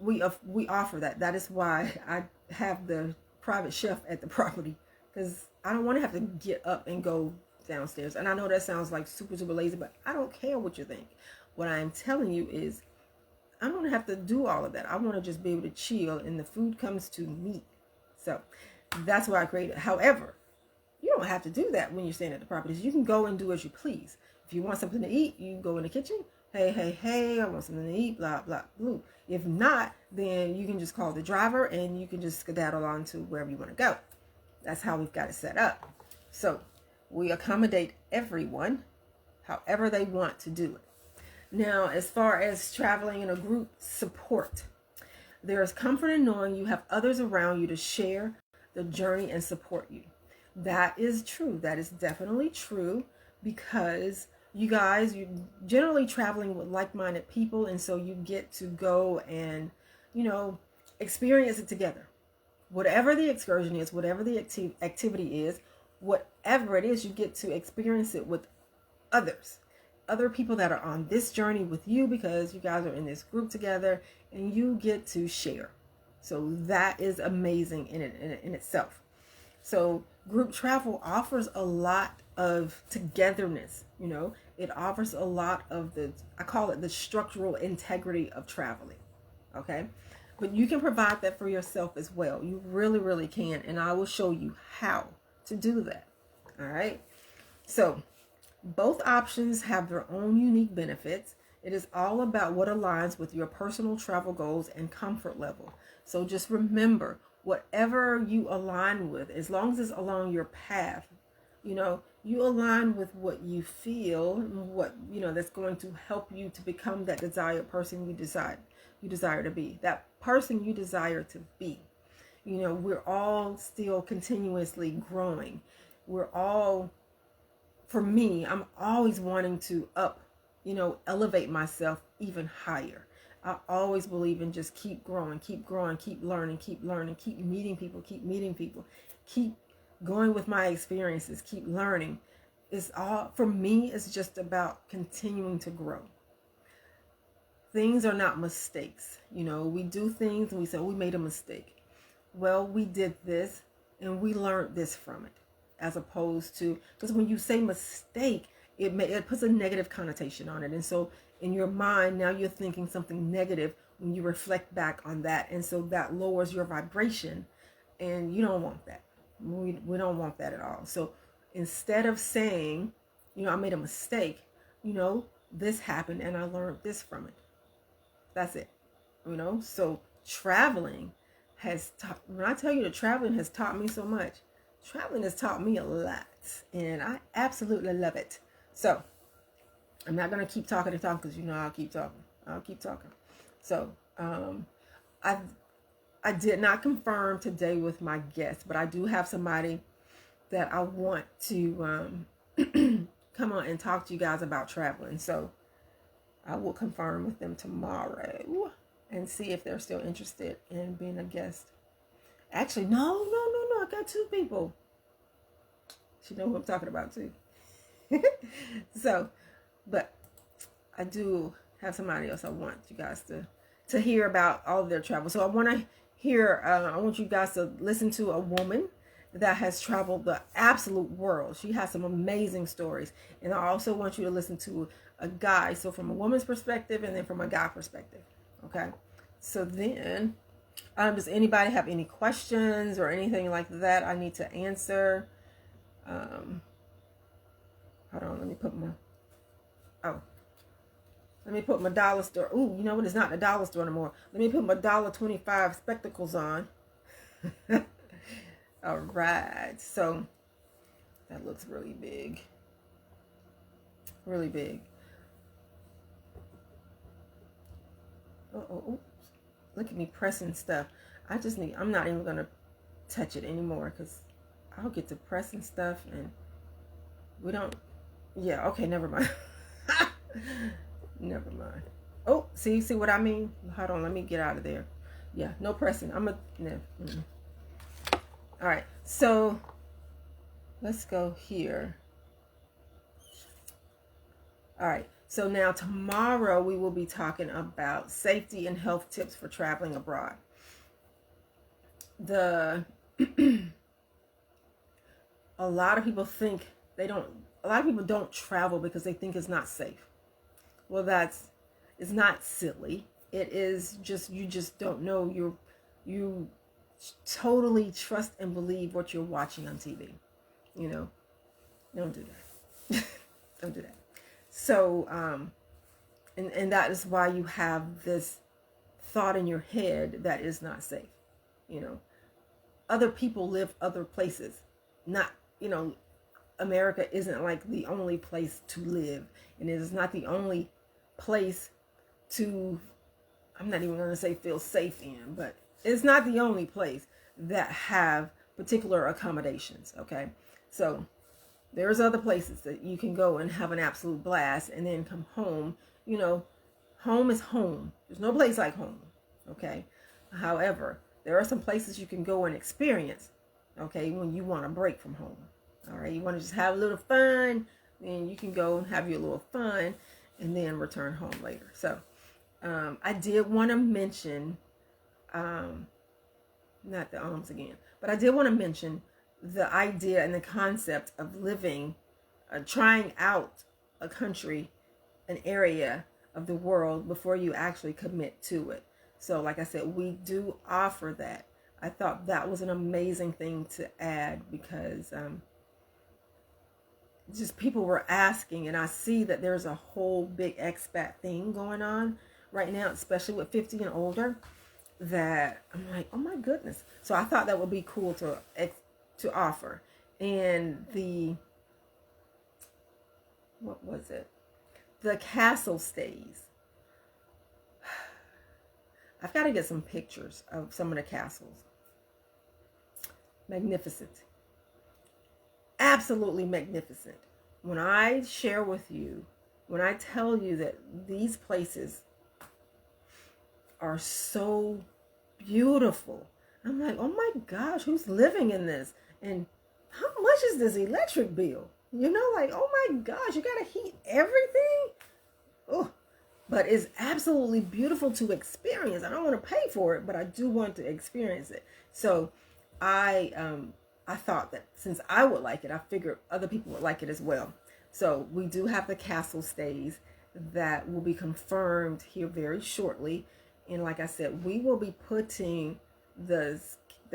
offer that. That is why I have the private chef at the property, because I don't want to have to get up and go downstairs. And I know that sounds like super, super lazy, but I don't care what you think. What I'm telling you is I don't have to do all of that. I want to just be able to chill and the food comes to me. So that's why I created. However, you don't have to do that when you're staying at the properties. You can go and do as you please. If you want something to eat, you can go in the kitchen. Hey, I want something to eat, blah, blah, blue. If not, then you can just call the driver and you can just skedaddle on to wherever you want to go. That's how we've got it set up. So we accommodate everyone however they want to do it. Now, as far as traveling in a group, support. There is comfort in knowing you have others around you to share the journey and support you. That is true. That is definitely true, because you guys, you're generally traveling with like-minded people, and so you get to go and, experience it together. Whatever the excursion is, whatever the activity is, whatever it is, you get to experience it with other people that are on this journey with you, because you guys are in this group together and you get to share. So that is amazing in itself. So group travel offers a lot of togetherness. It offers a lot of I call it the structural integrity of traveling. Okay. But you can provide that for yourself as well. You really, really can. And I will show you how to do that. All right. So both options have their own unique benefits. It is all about what aligns with your personal travel goals and comfort level. So just remember, whatever you align with, as long as it's along your path, you align with what you feel, what, that's going to help you to become that desired person you desire to be, that person you desire to be. We're all still continuously growing. For me, I'm always wanting to elevate myself even higher. I always believe in just keep growing, keep learning, keep meeting people, keep going with my experiences, keep learning. For me, it's just about continuing to grow. Things are not mistakes. We do things and we say, we made a mistake. Well, we did this and we learned this from it. As opposed to, because when you say mistake, it puts a negative connotation on it. And so in your mind, now you're thinking something negative when you reflect back on that. And so that lowers your vibration, and you don't want that. We don't want that at all. So instead of saying, I made a mistake, this happened and I learned this from it. That's it. So traveling when I tell you that traveling has taught me so much, traveling has taught me a lot, and I absolutely love it. So I'm not going to keep talking because I'll keep talking. So I did not confirm today with my guest, but I do have somebody that I want to come on and talk to you guys about traveling. So I will confirm with them tomorrow and see if they're still interested in being a guest. Actually, no. I got two people. She knows who I'm talking about too. So, but I do have somebody else I want you guys to hear about all of their travel. So I want you guys to listen to a woman that has traveled the absolute world. She has some amazing stories. And I also want you to listen to a guy. So from a woman's perspective and then from a guy perspective. Okay. So then, does anybody have any questions or anything like that I need to answer? Hold on, let me put my dollar store. Ooh, you know what? It's not the dollar store anymore. Let me put my $1.25 spectacles on. All right. So that looks really big. Really big. Oh. Look at me pressing stuff. I'm not even going to touch it anymore because I'll get to pressing stuff and okay, never mind. Never mind. Oh, see what I mean? Hold on, let me get out of there. Yeah, no pressing. All right, so let's go here. All right, so now tomorrow we will be talking about safety and health tips for traveling abroad. A a lot of people think a lot of people don't travel because they think it's not safe. Well, it's not silly. It is just, you just don't know. You totally trust and believe what you're watching on TV. You know, don't do that. Don't do that. So, and that is why you have this thought in your head that is not safe. You know, other people live other places. Not, you know, America isn't like the only place to live, and it is not the only place to, I'm not even going to say feel safe in, but it's not the only place that have particular accommodations. Okay, so there's other places that you can go and have an absolute blast and then come home. You know, home is home. There's no place like home. Okay, however, there are some places you can go and experience, okay, when you want a break from home. All right, you want to just have a little fun, then you can go and have your little fun and then return home later. So I did want to mention, not the alms again, but I did want to mention the idea and the concept of living, trying out a country, an area of the world before you actually commit to it. So like I said, we do offer that. I thought that was an amazing thing to add because just people were asking, and I see that there's a whole big expat thing going on right now, especially with 50 and older, that I'm like, oh my goodness. So I thought that would be cool to offer. And what was it? The castle stays. I've got to get some pictures of some of the castles. Magnificent. Absolutely magnificent. When I share with you, when I tell you that these places are so beautiful, I'm like, oh my gosh, who's living in this? And how much is this electric bill? You know, like, oh my gosh, you got to heat everything? Oh, but it's absolutely beautiful to experience. I don't want to pay for it, but I do want to experience it. So I thought that since I would like it, I figured other people would like it as well. So we do have the castle stays that will be confirmed here very shortly. And like I said, we will be putting the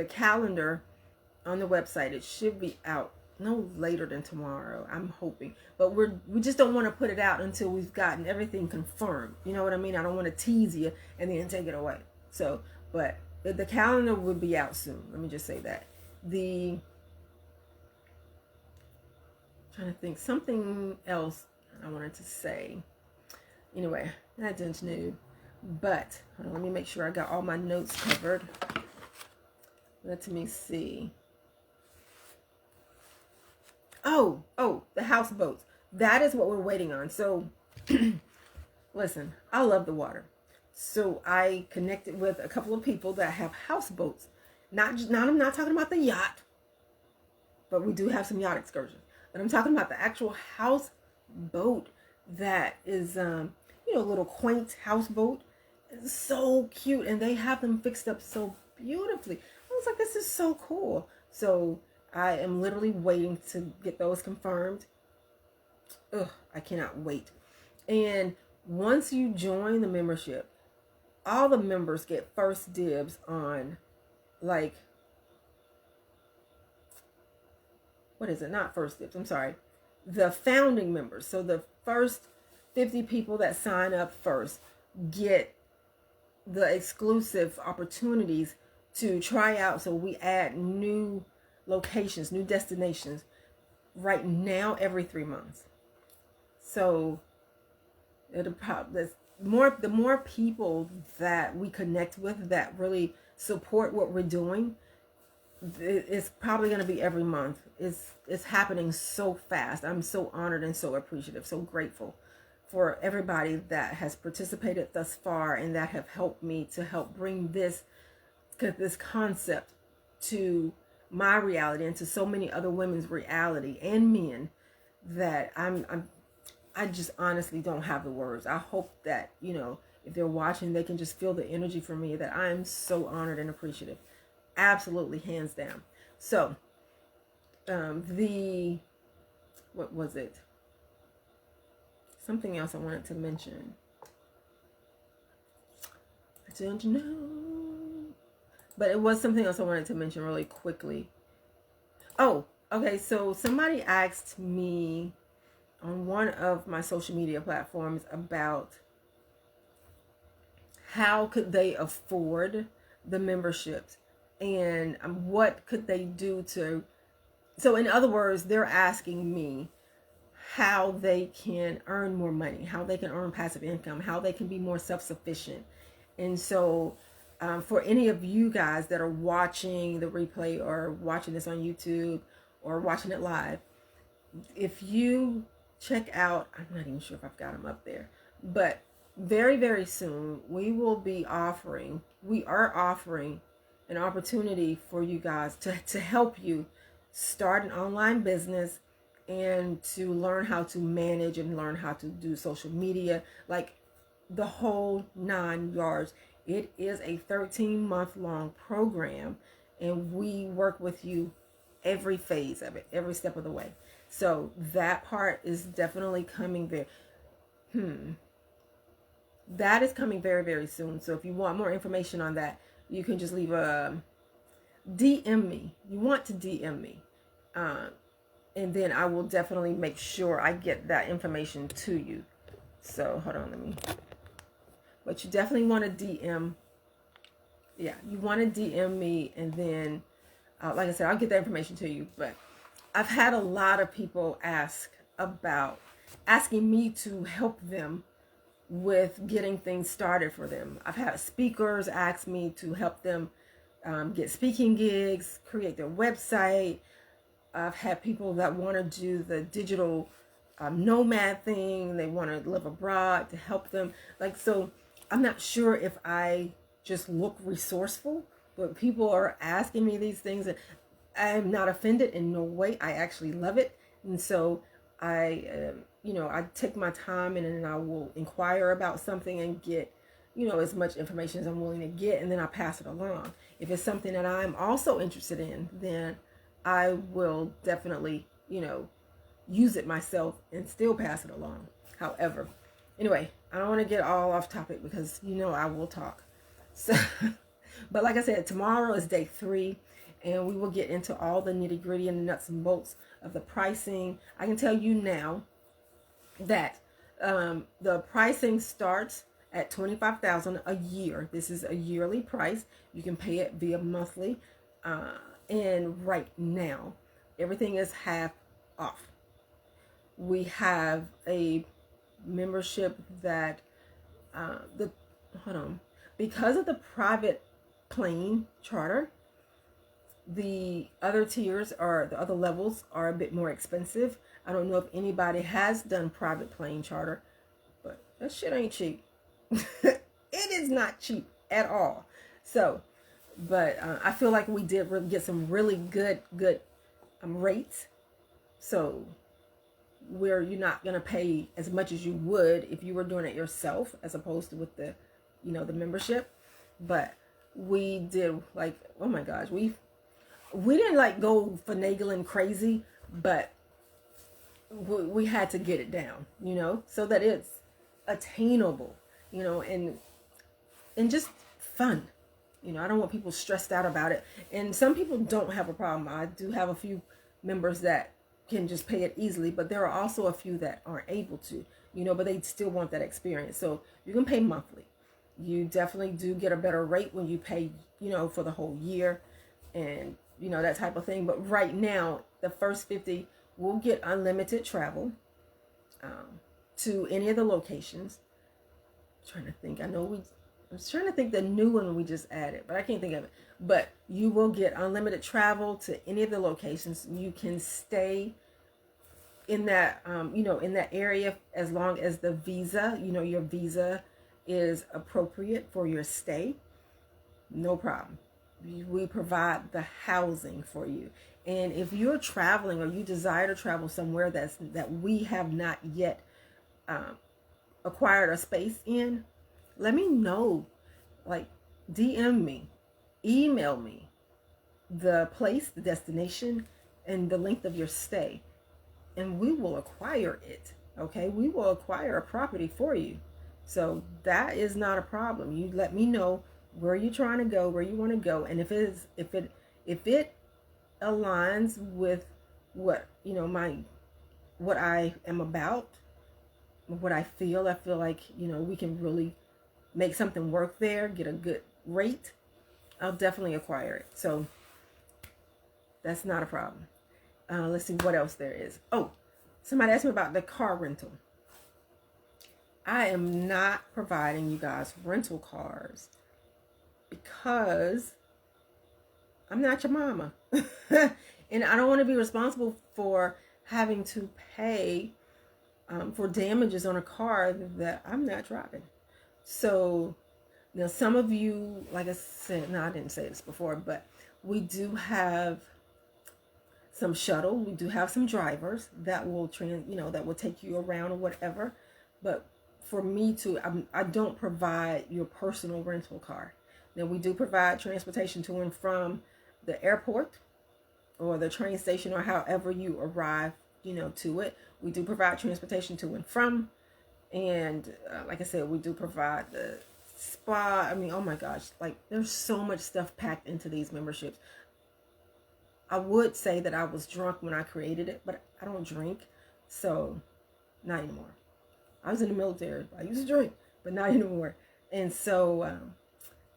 calendar on the website. It should be out no later than tomorrow, I'm hoping. But we just don't want to put it out until we've gotten everything confirmed. You know what I mean? I don't want to tease you and then take it away. So, but the calendar will be out soon. Let me just say that. Trying to think something else I wanted to say. Anyway, I didn't know. But hold on, let me make sure I got all my notes covered. Let me see. Oh, the houseboats. That is what we're waiting on. So, listen, I love the water. So I connected with a couple of people that have houseboats. I'm not talking about the yacht, but we do have some yacht excursions. But I'm talking about the actual houseboat that is, a little quaint houseboat. It's so cute, and they have them fixed up so beautifully. I was like, this is so cool. So I am literally waiting to get those confirmed. Ugh, I cannot wait. And once you join the membership, all the members get first dibs on, like, what is it? Not first dibs, I'm sorry. The founding members. So the first 50 people that sign up first get the exclusive opportunities to try out. So we add new locations, new destinations right now every 3 months. So the more people that we connect with that really support what we're doing, it's probably going to be every month. It's happening so fast. I'm so honored and so appreciative, so grateful for everybody that has participated thus far and that have helped me to help bring this concept to my reality and to so many other women's reality and men that I just honestly don't have the words. I hope that, if they're watching, they can just feel the energy from me, that I am so honored and appreciative. Absolutely, hands down. So what was it? Something else I wanted to mention. I don't know. But it was something else I wanted to mention really quickly. Oh, okay. So somebody asked me on one of my social media platforms about how could they afford the memberships and what could they do to. So in other words, they're asking me how they can earn more money, how they can earn passive income, how they can be more self-sufficient. And so for any of you guys that are watching the replay or watching this on YouTube or watching it live, if you check out, I'm not even sure if I've got them up there, but very, very soon we are offering an opportunity for you guys to help you start an online business and to learn how to manage and learn how to do social media, like the whole 9 yards. It is a 13-month long program, and we work with you every phase of it, every step of the way. So that part is definitely coming there. That is coming very, very soon. So if you want more information on that, you can just leave a DM me. You want to DM me. And then I will definitely make sure I get that information to you. So hold on, but you definitely want to DM. Yeah, you want to DM me, and then, like I said, I'll get that information to you. But I've had a lot of people asking me to help them with getting things started for them. I've had speakers ask me to help them get speaking gigs, create their website. I've had people that want to do the digital nomad thing. They want to live abroad, to help them. So I'm not sure if I just look resourceful, but people are asking me these things, and I'm not offended in no way. I actually love it. And so I take my time, and then I will inquire about something and get, as much information as I'm willing to get, and then I pass it along. If it's something that I'm also interested in, then I will definitely, use it myself and still pass it along. However, anyway, I don't want to get all off topic because I will talk. So, but like I said, tomorrow is day 3, and we will get into all the nitty gritty and the nuts and bolts of the pricing. I can tell you now that the pricing starts at $25,000 a year. This is a yearly price. You can pay it via monthly. And right now, everything is half off. We have a membership that because of the private plane charter, the other tiers or the other levels are a bit more expensive. I don't know if anybody has done private plane charter, but that shit ain't cheap. It is not cheap at all. So, but I feel like we did get some really good rates. So where you're not going to pay as much as you would if you were doing it yourself, as opposed to with the membership. But we did, oh my gosh, we didn't go finagling crazy, but we had to get it down, so that it's attainable, and just fun. I don't want people stressed out about it. And some people don't have a problem. I do have a few members that can just pay it easily, but there are also a few that aren't able to, but they still want that experience. So you can pay monthly. You definitely do get a better rate when you pay, for the whole year and, that type of thing. But right now, the first 50 will get unlimited travel to any of the locations. I'm trying to think. I was trying to think the new one we just added, but I can't think of it. But you will get unlimited travel to any of the locations. You can stay in that, in that area as long as the visa, your visa is appropriate for your stay. No problem. We provide the housing for you. And if you're traveling or you desire to travel somewhere that we have not yet acquired a space in, let me know. DM me, email me the place, the destination, and the length of your stay, and we will acquire it. Okay, we will acquire a property for you. So that is not a problem. You let me know where you're trying to go, where you want to go, and if it aligns with what what I am about, what I feel like we can really make something work there, get a good rate, I'll definitely acquire it. So that's not a problem. Let's see what else there is. Oh, somebody asked me about the car rental. I am not providing you guys rental cars because I'm not your mama. And I don't want to be responsible for having to pay for damages on a car that I'm not driving. So now some of you, like I said, no, I didn't say this before, but we do have some shuttle. We do have some drivers that will that will take you around or whatever. But for me I don't provide your personal rental car. Now we do provide transportation to and from the airport or the train station or however you arrive, to it. We do provide transportation to and from. And like I said, we do provide the spa. I mean, oh my gosh, like there's so much stuff packed into these memberships. I would say that I was drunk when I created it, but I don't drink, so not anymore. I was in the military. I used to drink, but not anymore. And so,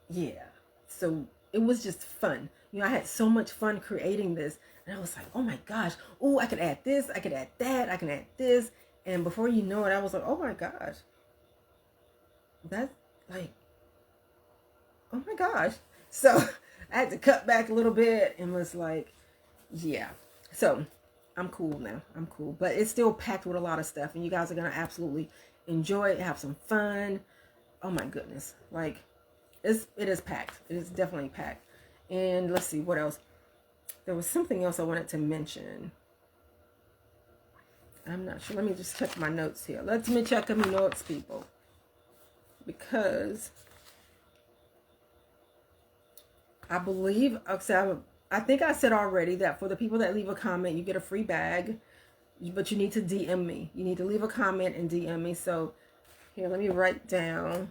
yeah. So it was just fun. I had so much fun creating this. And I was like, oh my gosh. Oh, I could add this. I could add that. I can add this. And before you know it, I was like, oh my gosh. That's like, oh my gosh. So I had to cut back a little bit and was like, yeah. So I'm cool now. I'm cool. But it's still packed with a lot of stuff. And you guys are going to absolutely enjoy it. Have some fun. Oh my goodness. Like, it is packed. It is definitely packed. And let's see what else. There was something else I wanted to mention. I'm not sure. Let me just check my notes here. Let me check my notes, people. Because I believe, I think I said already that for the people that leave a comment, you get a free bag. But you need to DM me. You need to leave a comment and DM me. So here, let me write down.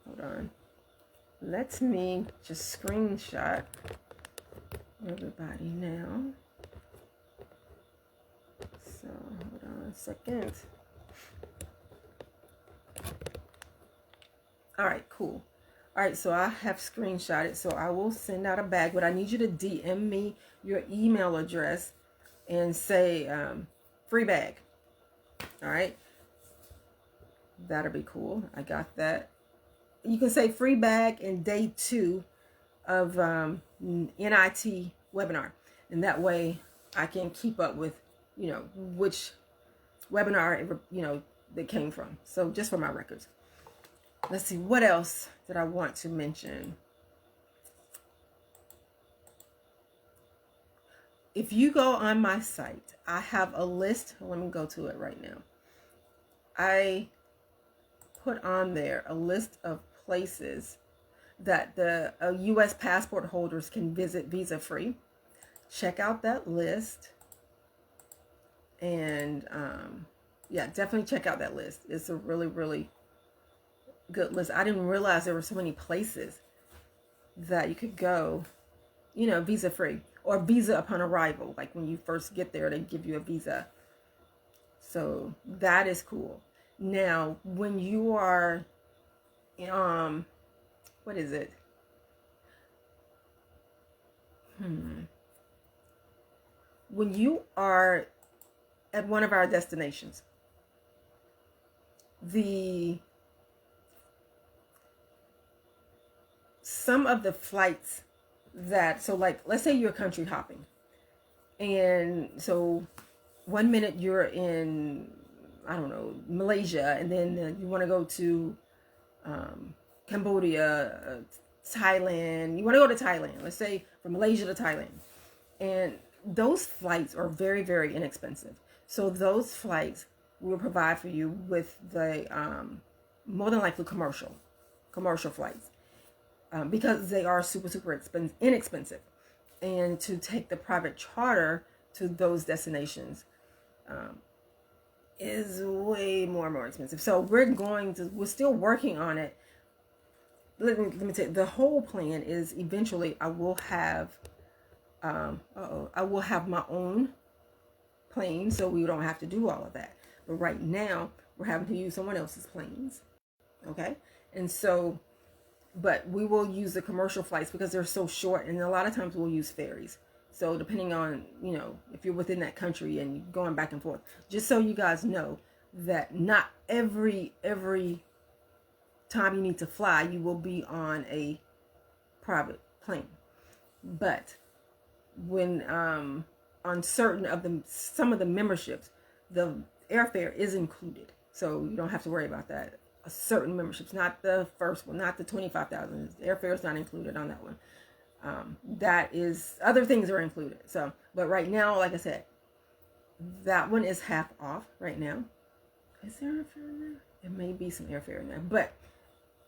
Hold on. Let me just screenshot everybody now. So hold on a second. All right, cool. All right, so I have screenshotted. So I will send out a bag, but I need you to DM me your email address and say free bag. All right. That'll be cool. I got that. You can say free bag in day 2 of NIT webinar. And that way I can keep up with, which webinar, that came from. So just for my records. Let's see, what else did I want to mention? If you go on my site, I have a list. Let me go to it right now. I put on there a list of places that the U.S. passport holders can visit visa-free. Check out that list. And, yeah, definitely check out that list. It's a really, really good list. I didn't realize there were so many places that you could go, visa-free. Or visa upon arrival. Like when you first get there, they give you a visa. So that is cool. Now, when you are, what is it? When you are at one of our destinations, some of the flights so like, let's say you're country hopping. And so 1 minute you're in, I don't know, Malaysia, and then you want to go to Cambodia, Thailand. You want to go to Thailand, let's say from Malaysia to Thailand. And those flights are very, very inexpensive. So those flights will provide for you with the more than likely commercial flights. Because they are super, super inexpensive. and to take the private charter to those destinations is way more expensive. So we're still working on it. Let me tell you, the whole plan is eventually I will have my own plane, so we don't have to do all of that. But right now we're having to use someone else's planes. Okay. And so, but we will use the commercial flights because they're so short, and a lot of times we'll use ferries. So depending on, if you're within that country and you're going back and forth, just so you guys know that not every time you need to fly, you will be on a private plane. But when on some of the memberships, the airfare is included, so you don't have to worry about that. Certain memberships, not the first one, not the 25,000. Airfare is not included on that one. That is, other things are included. So, but right now, like I said, that one is half off right now. Is there airfare in there? There may be some airfare in there, but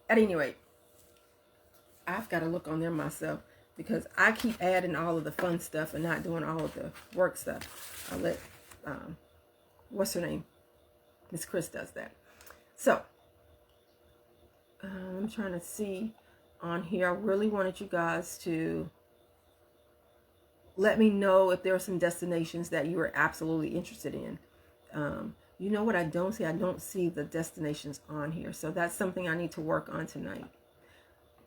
at any rate, I've got to look on there myself because I keep adding all of the fun stuff and not doing all of the work stuff. I'll let, what's her name? Miss Chris does that. So, I'm trying to see on here. I really wanted you guys to let me know if there are some destinations that you are absolutely interested in. You know what I don't see? I don't see the destinations on here. So that's something I need to work on tonight.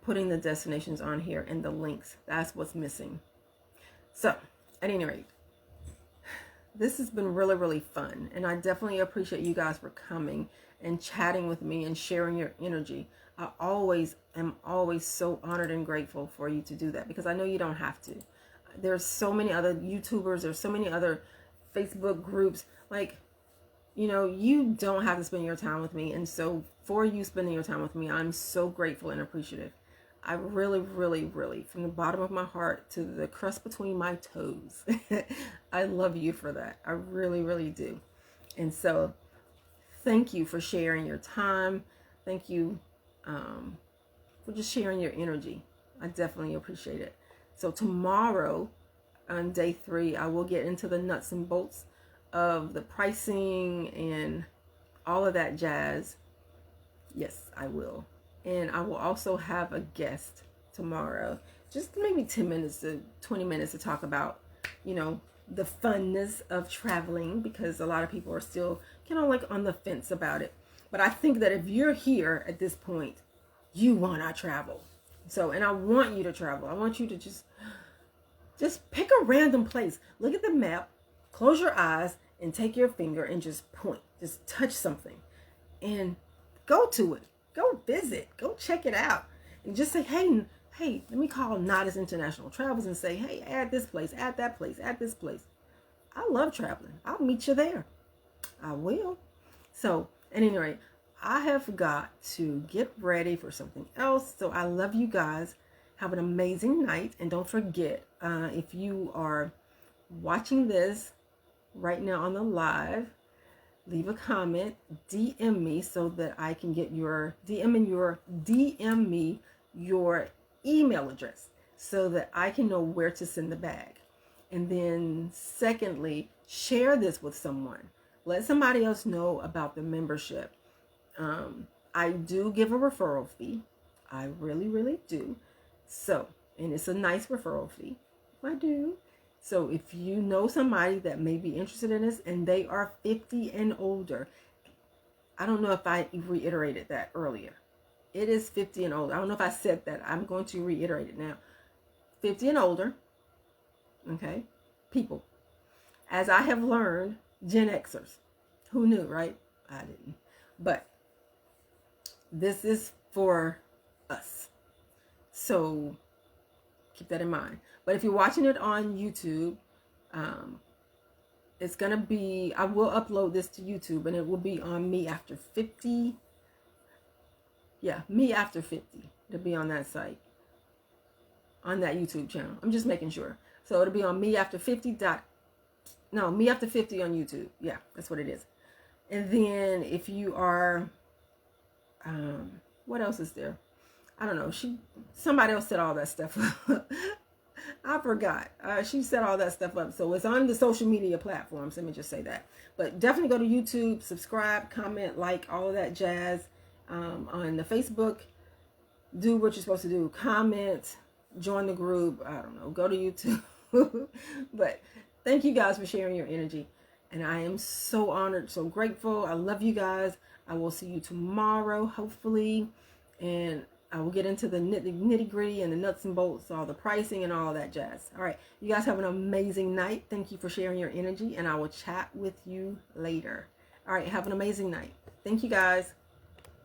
Putting the destinations on here and the links. That's what's missing. So, at any rate, this has been really fun. And I definitely appreciate you guys for coming and chatting with me and sharing your energy. I am always so honored and grateful for you to do that, because I know you don't have to. There's so many other YouTubers, there's so many other Facebook groups. Like, you don't have to spend your time with me. And so for you spending your time with me, I'm so grateful and appreciative. I really, from the bottom of my heart to the crust between my toes, I love you for that. I really do. And so thank you for sharing your time. Thank you for just sharing your energy. I definitely appreciate it. So tomorrow on day 3, I will get into the nuts and bolts of the pricing and all of that jazz. Yes, I will. And I will also have a guest tomorrow, just maybe 10 minutes to 20 minutes to talk about, the funness of traveling, because a lot of people are still kind of like on the fence about it. But I think that if you're here at this point, you want to travel. So, and I want you to travel. I want you to just pick a random place. Look at the map, close your eyes, and take your finger and just point. Just touch something and go to it. Go visit. Go check it out. And just say, hey, let me call Nada's International Travels and say, hey, add this place, add that place, add this place. I love traveling. I'll meet you there. I will. So, at any rate, I have got to get ready for something else. So I love you guys. Have an amazing night. And don't forget, if you are watching this right now on the live, leave a comment, DM me so that I can get DM me your email address so that I can know where to send the bag. And then secondly, share this with someone. Let somebody else know about the membership. I do give a referral fee. I really do. So, and it's a nice referral fee. I do. So if you know somebody that may be interested in this and they are 50 and older, I don't know if I reiterated that earlier. It is 50 and older. I don't know if I said that. I'm going to reiterate it now. 50 and older, okay, people. As I have learned, Gen Xers. Who knew, right? I didn't. But this is for us. So keep that in mind. But if you're watching it on YouTube, it's going to be, I will upload this to YouTube and it will be on Me After 50. Yeah, Me After 50. It'll be on that site, on that YouTube channel. I'm just making sure. So it'll be on Me After 50. Me After 50 on YouTube. Yeah, that's what it is. And then if you are, what else is there? I don't know. Somebody else said all that stuff. I forgot. She set all that stuff up. So it's on the social media platforms. Let me just say that. But definitely go to YouTube, subscribe, comment, like, all of that jazz. On the Facebook, do what you're supposed to do. Comment, join the group. I don't know. Go to YouTube. But thank you guys for sharing your energy. And I am so honored, so grateful. I love you guys. I will see you tomorrow, hopefully. And I will get into the nitty gritty and the nuts and bolts, all the pricing and all that jazz. All right. You guys have an amazing night. Thank you for sharing your energy. And I will chat with you later. All right. Have an amazing night. Thank you guys.